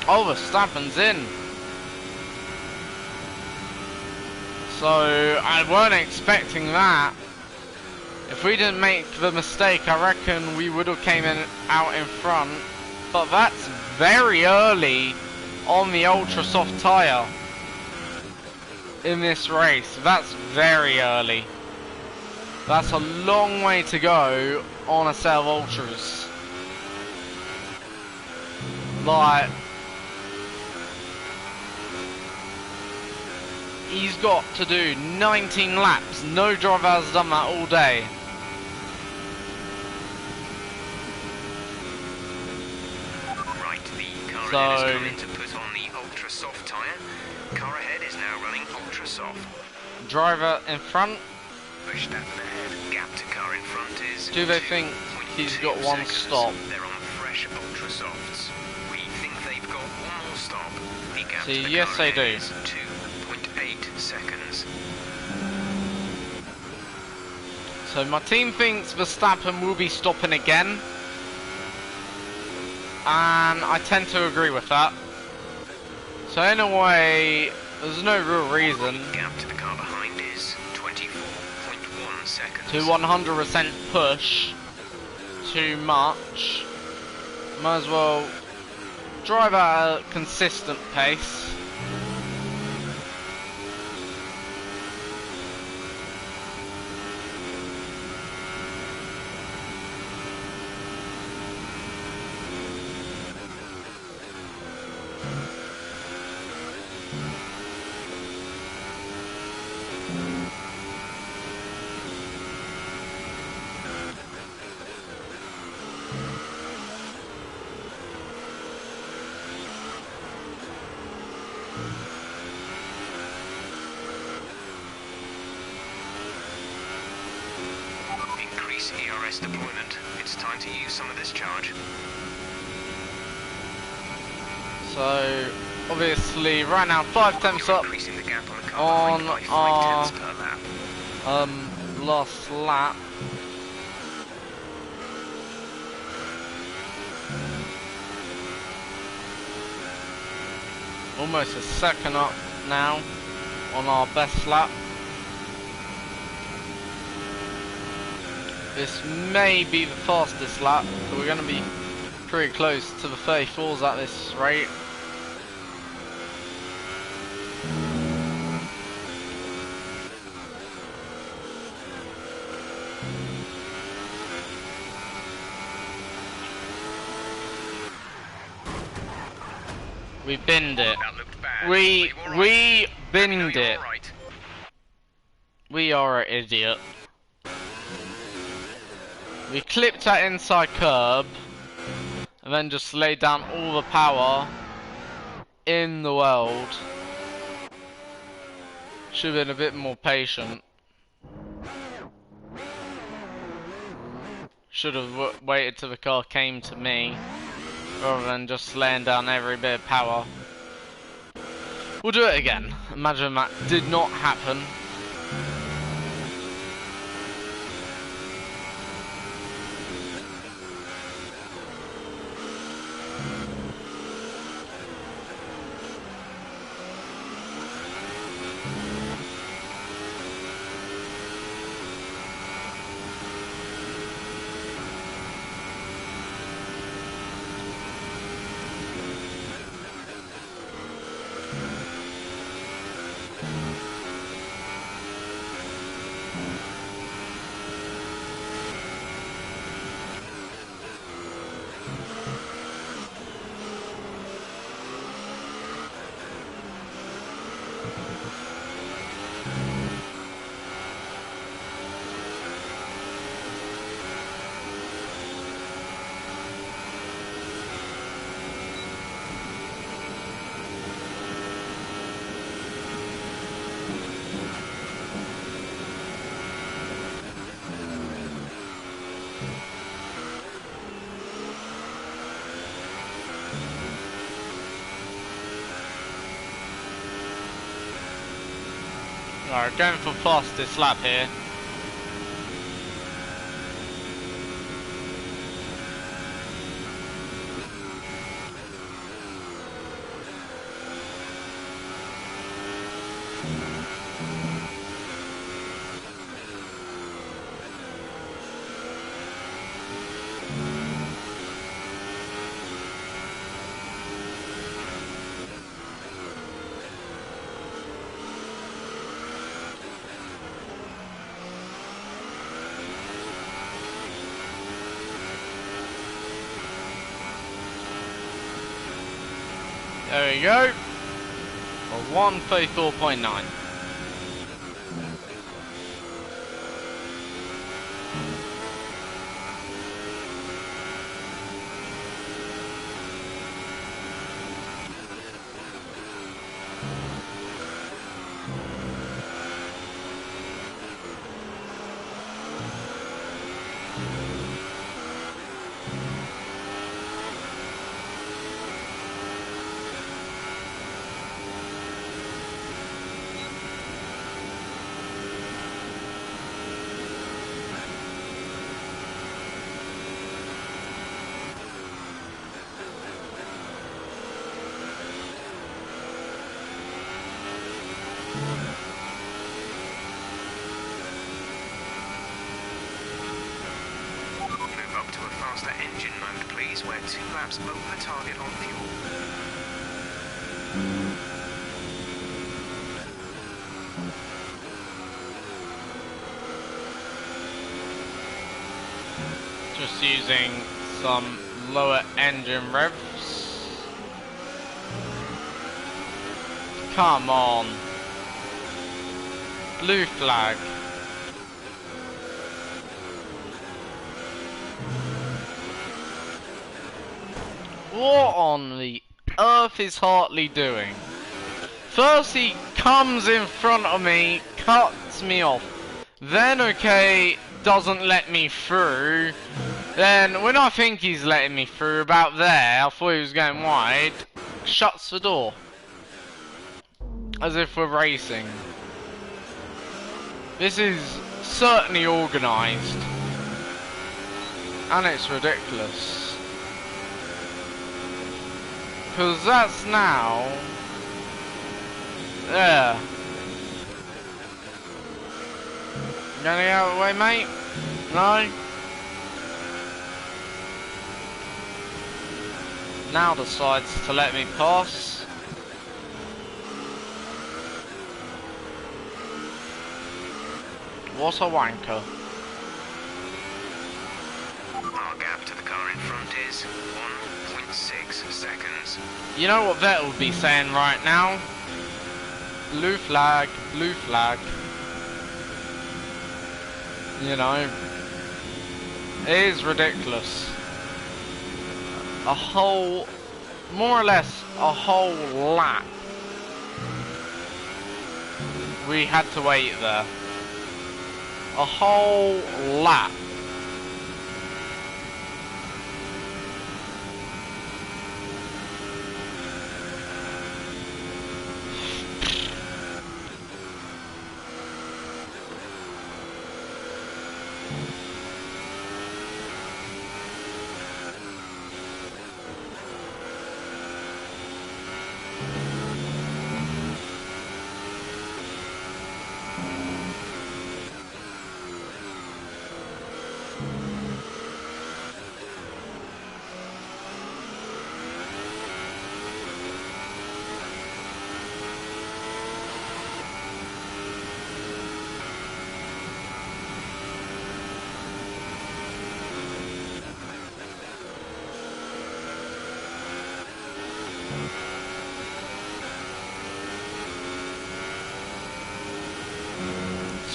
Oh, Verstappen's in. So, I weren't expecting that. If we didn't make the mistake, I reckon we would have came out in front. But that's very early on the ultra soft tyre in this race. That's very early. That's a long way to go on a set of ultras. Like, he's got to do 19 laps. No driver has done that all day. Right, the car ahead is coming to put on the ultra soft tyre. Car ahead is now running ultra soft. Driver in front. Verstappen ahead. Gap to car in front is. Do they think he's got one seconds. stop? They're on fresh ultra softs. We think they've got one more stop. The gap See, to the yes, car they ahead do. is 2.8 seconds. So my team thinks Verstappen will be stopping again. And I tend to agree with that. So in a way, there's no real reason The gap to the car behind is 24.1 seconds. to 100% push too much. Might as well drive at a consistent pace. Increase ERS deployment. It's time to use some of this charge. So obviously right now 5 tenths You're up increasing the gap on the car on behind by 5 our tenths per lap. last lap. Almost a second up now on our best lap. This may be the fastest lap, so we're going to be pretty close to the 34s at this rate. We binned it. That looked bad. We Let me know binned you're it. all right. We are an idiot. We clipped that inside curb and then just laid down all the power in the world. Should have been a bit more patient. Should have waited till the car came to me, rather than just laying down every bit of power. We'll do it again. Imagine that did not happen. Alright, going for fastest lap here. There we go. For 134.9. Move up to a faster engine mode, please, where 2 laps over target on fuel. Just using some lower engine revs. Come on. Blue flag. What on the earth is Hartley doing? First he comes in front of me, cuts me off. Then, okay, doesn't let me through. Then, when I think he's letting me through, about there, I thought he was going wide, shuts the door. As if we're racing. This is certainly organised. And it's ridiculous. Because that's now... There. Getting out of the way, mate? No? Now decides to let me pass. What a wanker. Our gap to the car in front is 1.6 seconds. You know what Vettel would be saying right now? Blue flag, blue flag. You know, it is ridiculous. A whole, more or less, a whole lap. We had to wait there. A whole lap.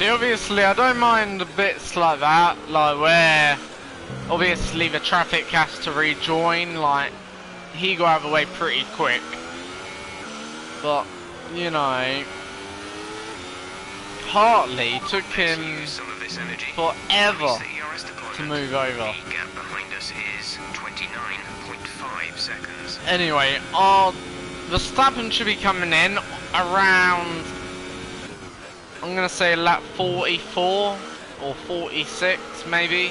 See, obviously, I don't mind bits like that, like where obviously the traffic has to rejoin, like he got out of the way pretty quick. But, you know, Hartley took him forever to move over. The gap behind us is 29.5 seconds. Anyway, Verstappen should be coming in around, I'm gonna say lap 44 or 46 maybe.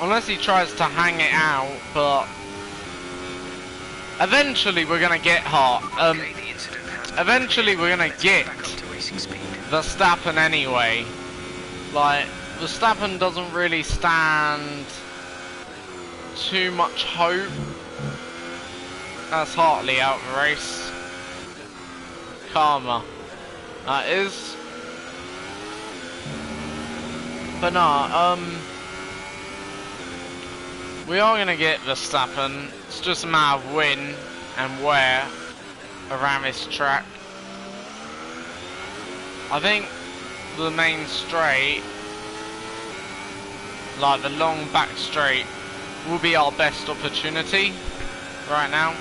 Unless he tries to hang it out, but eventually we're gonna get eventually we're gonna get Verstappen anyway. Like, Verstappen doesn't really stand too much hope. That's Hartley out of the race. Karma. That is. But nah, we are gonna get Verstappen. It's just a matter of when and where around this track. I think the main straight, like the long back straight, will be our best opportunity right now.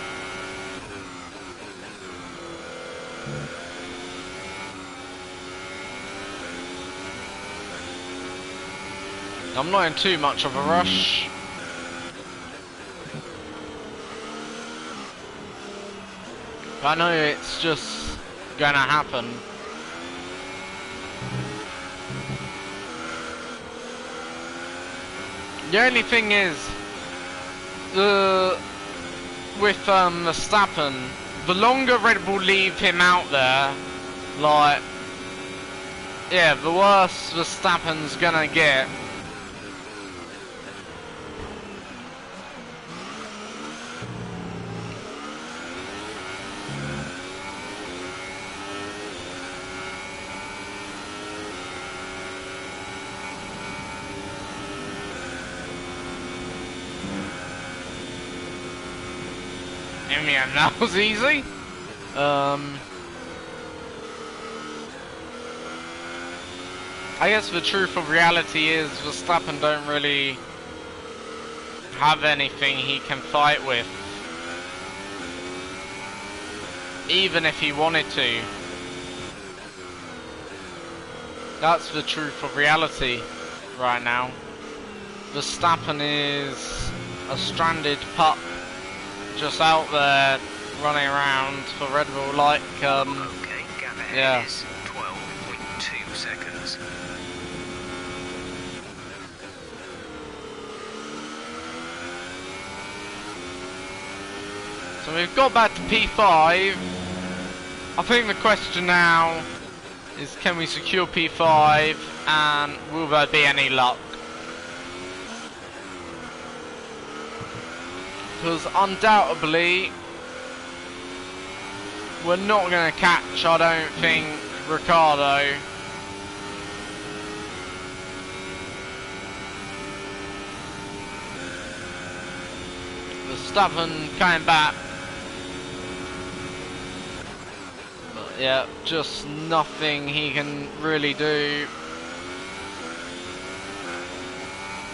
I'm not in too much of a rush. I know it's just gonna happen. The only thing is, with Verstappen, the longer Red Bull leave him out there, like, yeah, the worse Verstappen's gonna get. Yeah, that was easy. I guess the truth of reality is Verstappen don't really have anything he can fight with, even if he wanted to. That's the truth of reality right now. Verstappen is a stranded pup, just out there running around for Red Bull like, okay, gap ahead yeah. is 12.2 seconds. So we've got back to P5. I think the question now is, can we secure P5 and will there be any luck? Because undoubtedly we're not going to catch, I don't think, Ricciardo. Verstappen coming back. But yeah, just nothing he can really do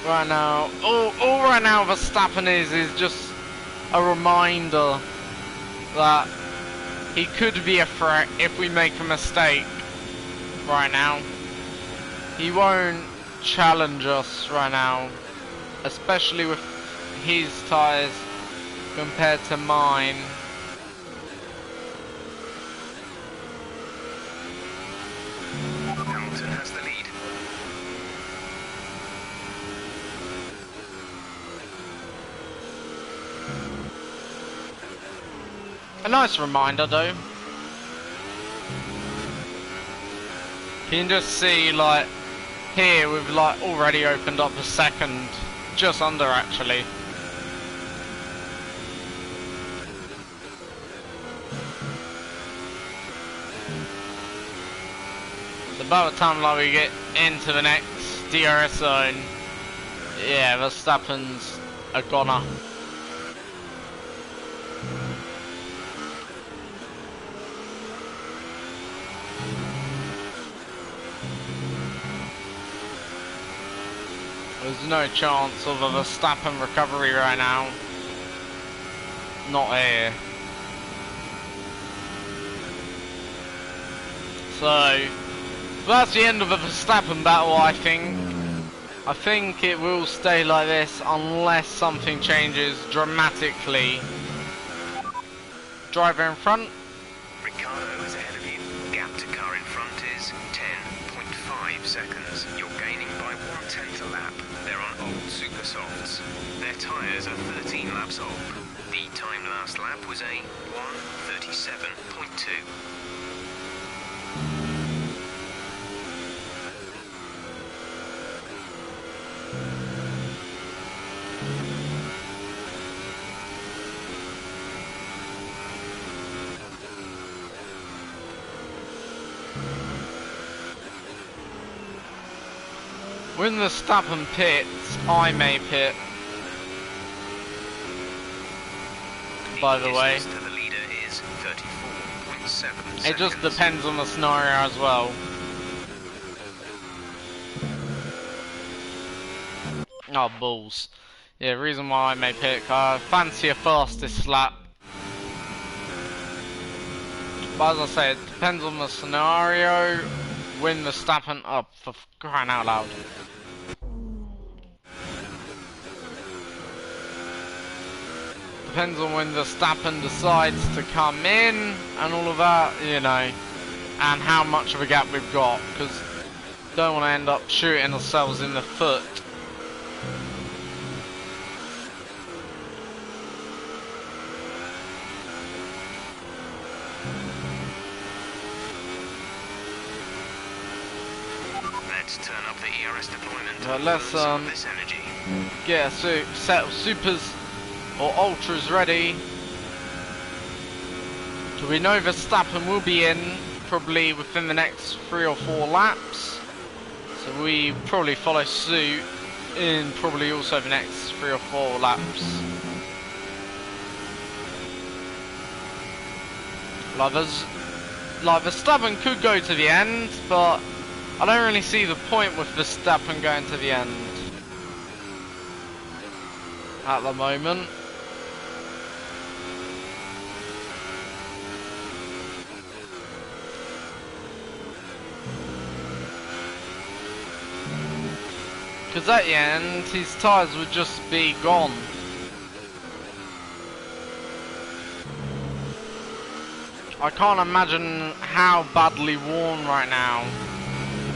right now. All right now Verstappen is just a reminder that he could be a threat if we make a mistake right now. He won't challenge us right now, especially with his tyres compared to mine. Hamilton has the lead. A nice reminder though. You can just see, like, here we've like already opened up a second, just under actually. So by the time like we get into the next DRS zone, yeah, Verstappen's a goner. There's no chance of a Verstappen recovery right now. Not here. So that's the end of the Verstappen battle, I think. I think it will stay like this unless something changes dramatically. Driver in front. Ricardo is ahead of you. Gap to car in front is 10.5 seconds. You're gaining by 1/10 a lap. They're on old super softs. Their tyres are 13 laps old. The time last lap was a 1:37.2. When the Verstappen pits, I may pit. By the way, distance to the leader is 34.7 it just seconds. depends on the scenario as well. Oh, balls. Yeah, reason why I may pick, I fancy a fastest lap. But as I say, it depends on the scenario. When the Verstappen up for crying out loud. Depends on when the Verstappen decides to come in and all of that, you know, and how much of a gap we've got, because don't want to end up shooting ourselves in the foot. Let's turn up the ERS deployment. But let's some of this energy. get a set of supers or ultras ready. So we know Verstappen will be in probably within the next 3 or 4 laps. So we probably follow suit in probably also the next 3 or 4 laps. Like Verstappen could go to the end, but I don't really see the point with Verstappen going to the end at the moment. Because at the end, his tyres would just be gone. I can't imagine how badly worn right now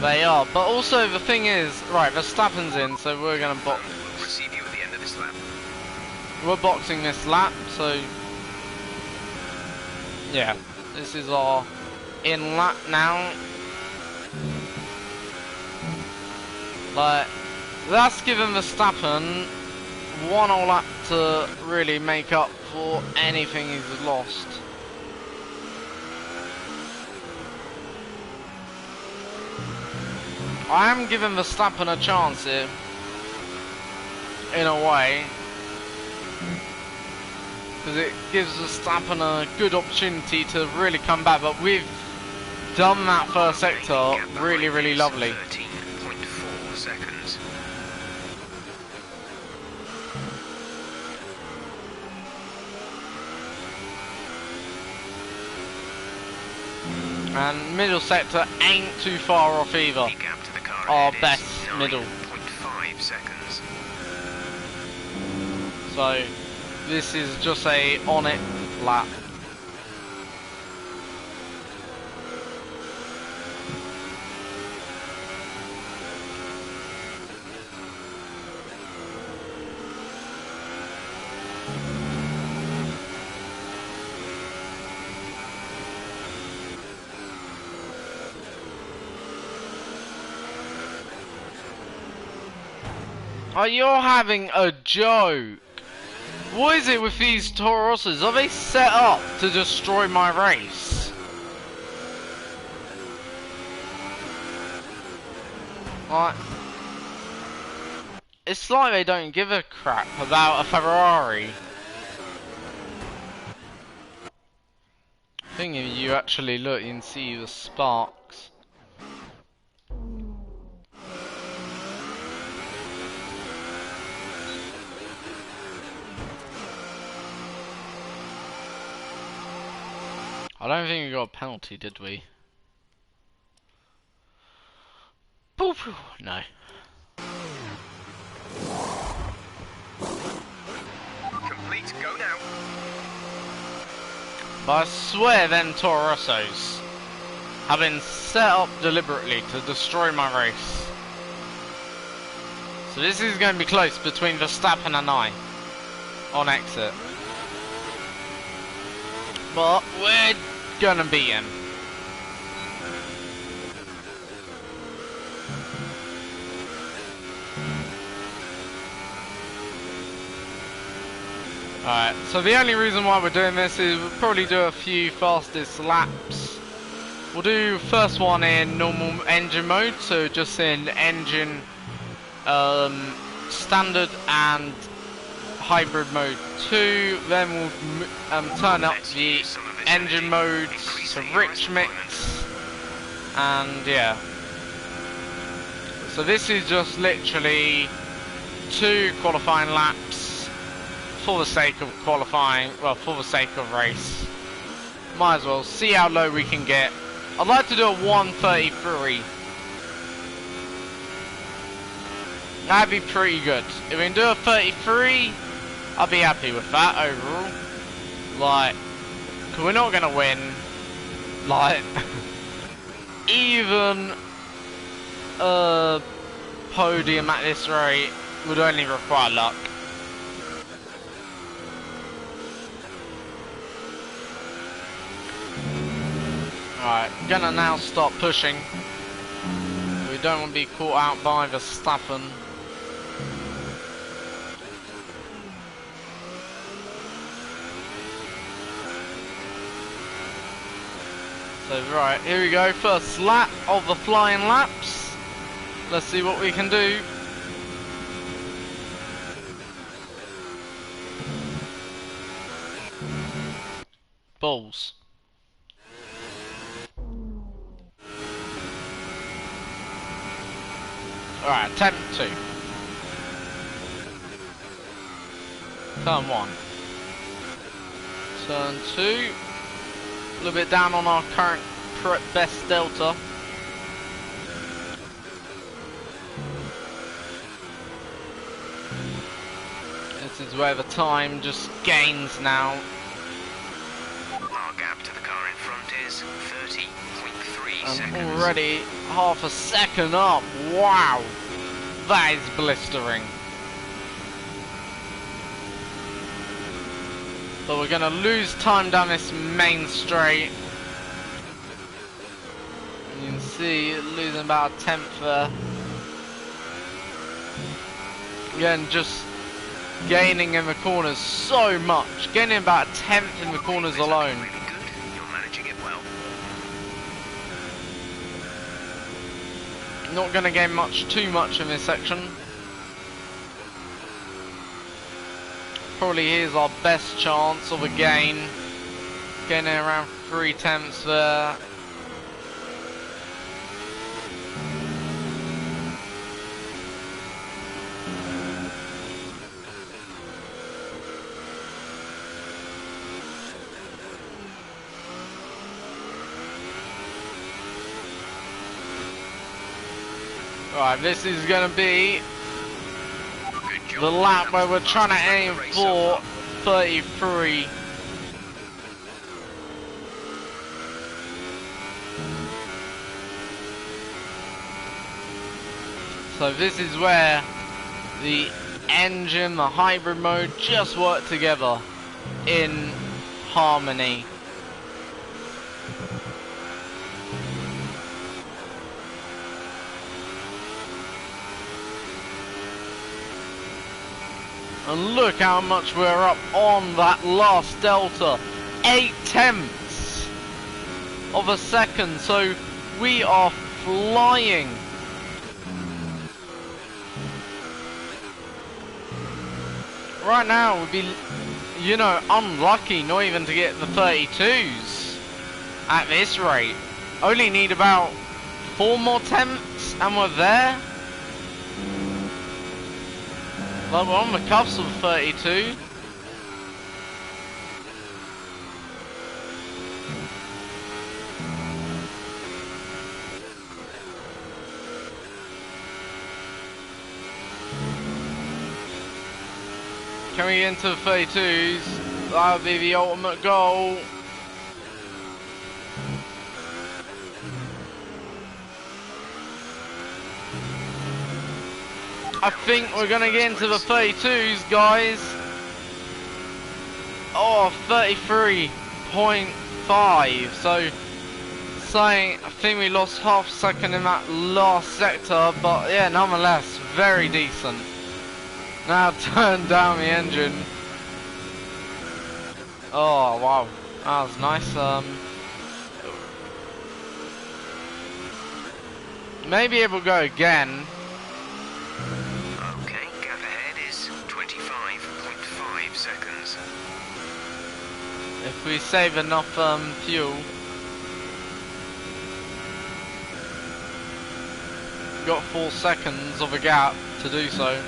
they are. But also the thing is, right, Verstappen's in, so we're going to box. We'll receive you at the end of this lap. We're boxing this lap, so yeah, this is our in lap now. Like, that's given Verstappen 1 whole lap to really make up for anything he's lost. I am giving Verstappen a chance here, in a way, because it gives Verstappen a good opportunity to really come back, but we've done that first sector really, really lovely. 13.4 seconds. And middle sector ain't too far off either. The gap to the car Our ahead best is middle. 9.5 seconds. So this is just a on it lap. Oh, you're having a joke. What is it with these Tauroses? Are they set up to destroy my race? Like, it's like they don't give a crap about a Ferrari. I think if you actually look, you can see the sparks. I don't think we got a penalty, did we? No. Complete, go now. But I swear them Toro Rossos have been set up deliberately to destroy my race. So this is going to be close between Verstappen and I on exit. But we're going to beat him. Alright, so the only reason why we're doing this is we'll probably do a few fastest laps. We'll do first one in normal engine mode, so just in engine standard and hybrid mode 2. Then we'll turn up the engine modes to rich mix, and yeah. So this is just literally 2 qualifying laps. For the sake of qualifying, well, for the sake of race. Might as well see how low we can get. I'd like to do a 133. That'd be pretty good. If we can do a 33, I'll be happy with that overall. Like, cause we're not gonna win. Like, even a podium at this rate would only require luck. Alright, gonna now start pushing. We don't want to be caught out by Verstappen. So right, here we go, first lap of the flying laps. Let's see what we can do. Balls. Alright, attempt 2. Turn 1. Turn 2. A little bit down on our current best delta. This is where the time just gains now. Our gap to the car in front is 30.3 And seconds. already half a second up. Wow, that is blistering. But we're gonna lose time down this main straight. You can see losing about a tenth there. Again, just gaining in the corners so much. Gaining about a tenth in the corners alone. Really good. You're managing it well. Not gonna gain too much in this section. Probably here's our best chance of a gain. Gaining around 3/10 there. Right, this is gonna be the lap where we're trying to aim for 33. So this is where the engine, the hybrid mode just work together in harmony. And look how much we're up on that last delta. 0.8 of a second. So we are flying. Right now we'd be, you know, unlucky not even to get the 32s at this rate. Only need about 4 more tenths and we're there. Like we're on the cusp of 32. Can we get into the 32s? That would be the ultimate goal. I think we're gonna get into the 32s, guys. Oh, 33.5. So, saying I think we lost half a second in that last sector, but yeah, nonetheless, very decent. Now turn down the engine. Oh wow, that was nice. Maybe it will go again. Okay, gap ahead is 25.5 seconds. If we save enough fuel. Got 4 seconds of a gap to do so.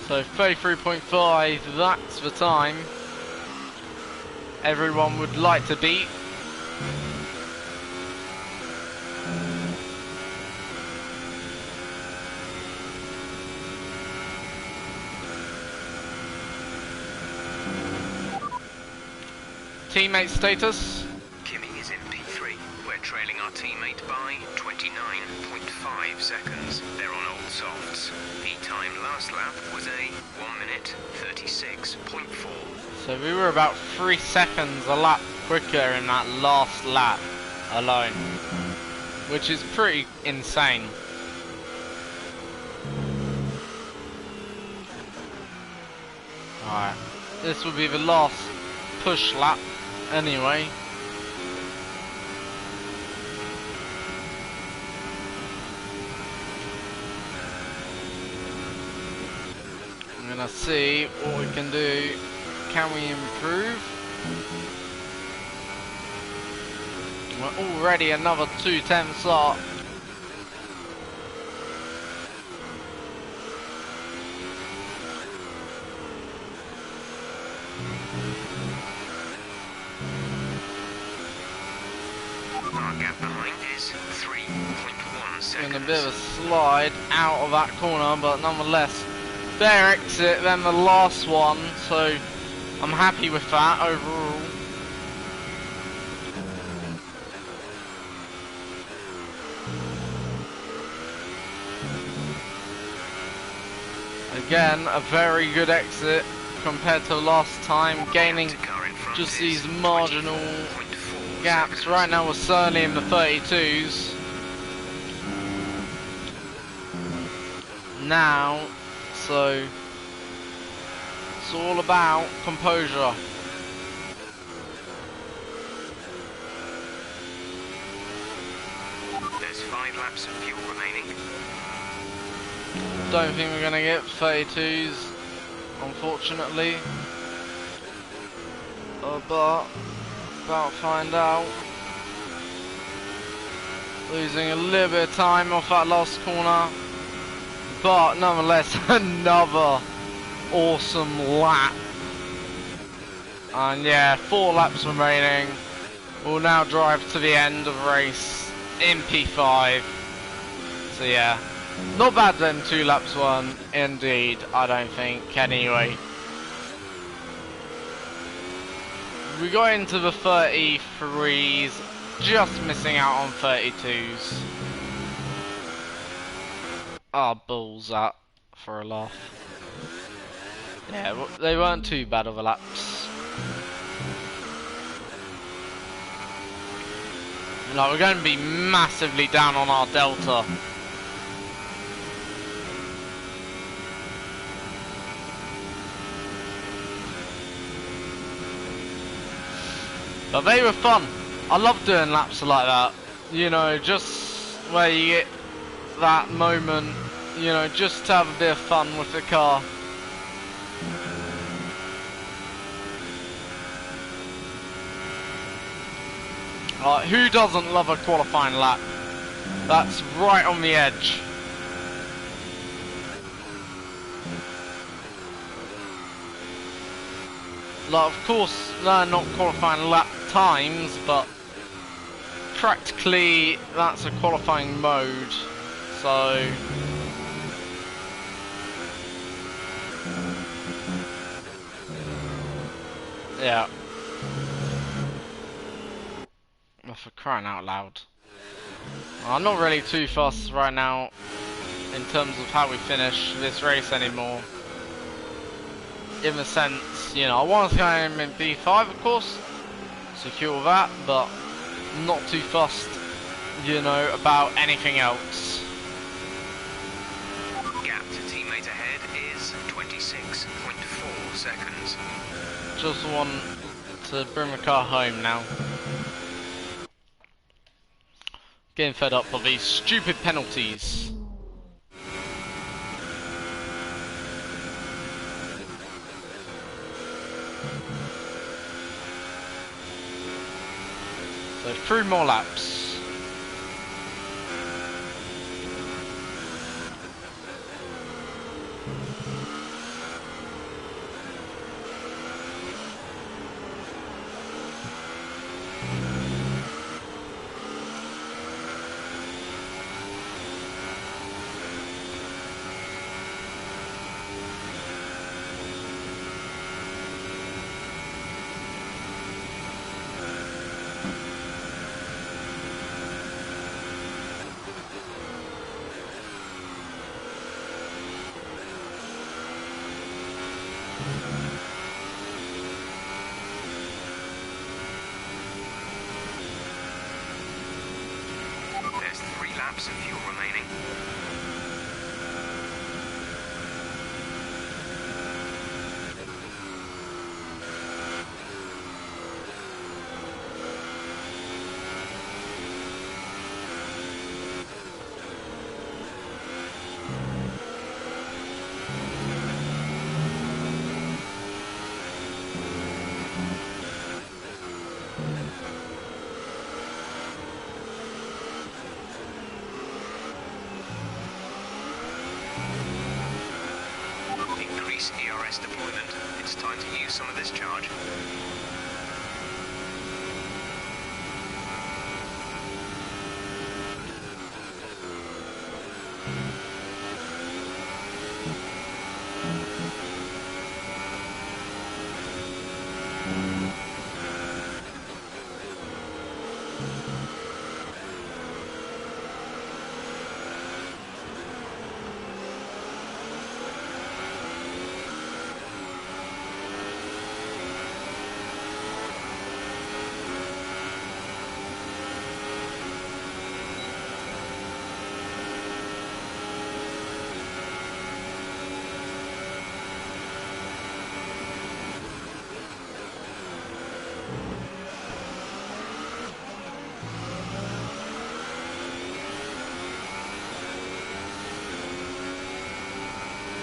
So 33.5, that's the time everyone would like to beat. Teammate status. Kimi is in P3. We're trailing our teammate by 29.5 seconds. They're on old softs. The time last lap was a 1 minute 36.4. So we were about 3 seconds a lap quicker in that last lap alone, which is pretty insane. Alright, this will be the last push lap anyway. I'm gonna see what we can do. Can we improve? We're already another 2 tenths up. Our gap behind is 3.1 seconds. In a bit of a slide out of that corner, but nonetheless, better exit than the last one, so I'm happy with that overall. Again, a very good exit compared to last time, gaining just these marginal gaps. Right now we're certainly in the 32s. Now, so it's all about composure. There's 5 laps of fuel remaining. Don't think we're gonna get 32s, unfortunately. But about to find out. Losing a little bit of time off that last corner, but nonetheless another awesome lap. And yeah, 4 laps remaining. We'll now drive to the end of the race in P5. So yeah, not bad then 2 laps won, indeed, I don't think, anyway. We got into the 33s, just missing out on 32s. Ah, balls that for a laugh. Yeah, they weren't too bad of a laps. Like, we're going to be massively down on our delta. But they were fun. I love doing laps like that. You know, just where you get that moment, you know, just to have a bit of fun with the car. Like, who doesn't love a qualifying lap? That's right on the edge. Like, of course, they're not qualifying lap times, but practically that's a qualifying mode. So Yeah. Oh, for crying out loud. I'm not really too fussed right now in terms of how we finish this race anymore. In the sense, you know, I want to go in P5, of course, secure that, but not too fussed, you know, about anything else. Gap to teammate ahead is 26.4 seconds. Just want to bring the car home now. Getting fed up of these stupid penalties. So 3 more laps. There's 3 laps of fuel remaining. Increase ERS deployment. It's time to use some of this charge.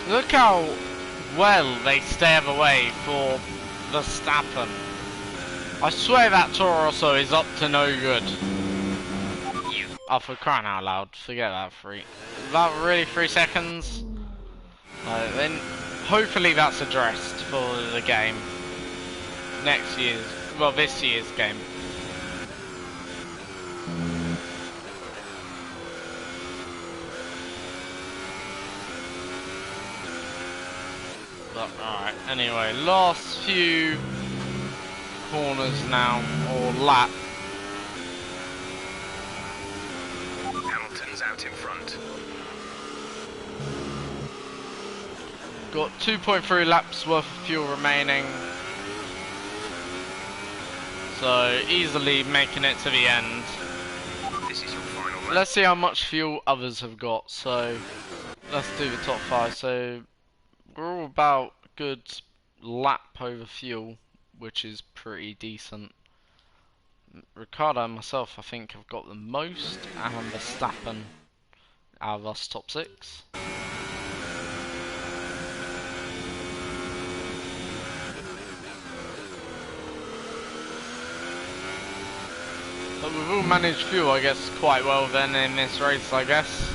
Look how well they stay out of the way for Verstappen. I swear that Toro Rosso is up to no good. Oh, for crying out loud, forget that 3. Is that really 3 seconds? Then hopefully that's addressed for the game. Next year's, well, this year's game. But alright, anyway, last few corners now, or lap. Hamilton's out in front. Got 2.3 laps worth of fuel remaining. So easily making it to the end. This is your final lap. Let's see how much fuel others have got. So let's do the top 5. So we're all about a good lap over fuel, which is pretty decent. Ricardo and myself, I think, have got the most, and Verstappen out of us top 6. But we've all managed fuel, I guess, quite well then in this race, I guess.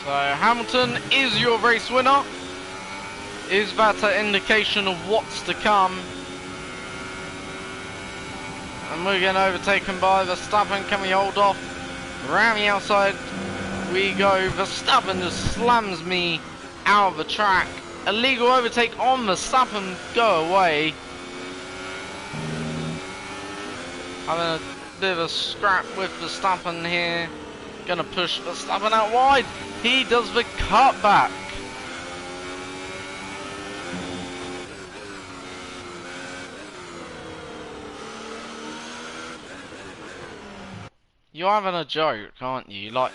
So Hamilton is your race winner. Is that an indication of what's to come? And we're getting overtaken by Verstappen. Can we hold off? Around the outside we go. Verstappen just slams me out of the track. Illegal overtake on Verstappen. Go away. Having a bit of a scrap with Verstappen here. Gonna push Verstappen out wide. He does the cutback. You're having a joke, aren't you? Like,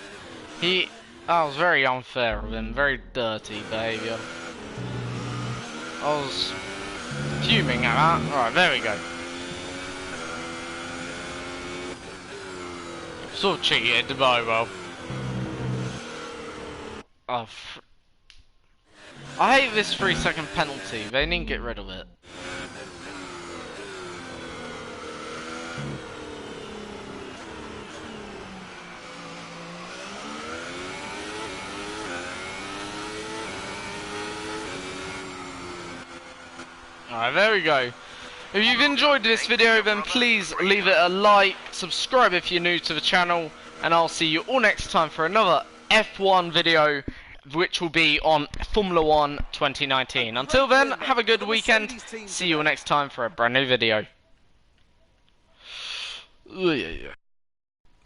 that was very unfair of him. Very dirty behaviour. I was fuming at that. Alright, there we go. Sort of cheated, but oh well. Oh, I hate this 3-second penalty. They didn't get rid of it. Alright, there we go. If you've enjoyed this video, then please leave it a like, subscribe if you're new to the channel, and I'll see you all next time for another F1 video, which will be on Formula 1 2019. Until then, have a good weekend. See you all next time for a brand new video.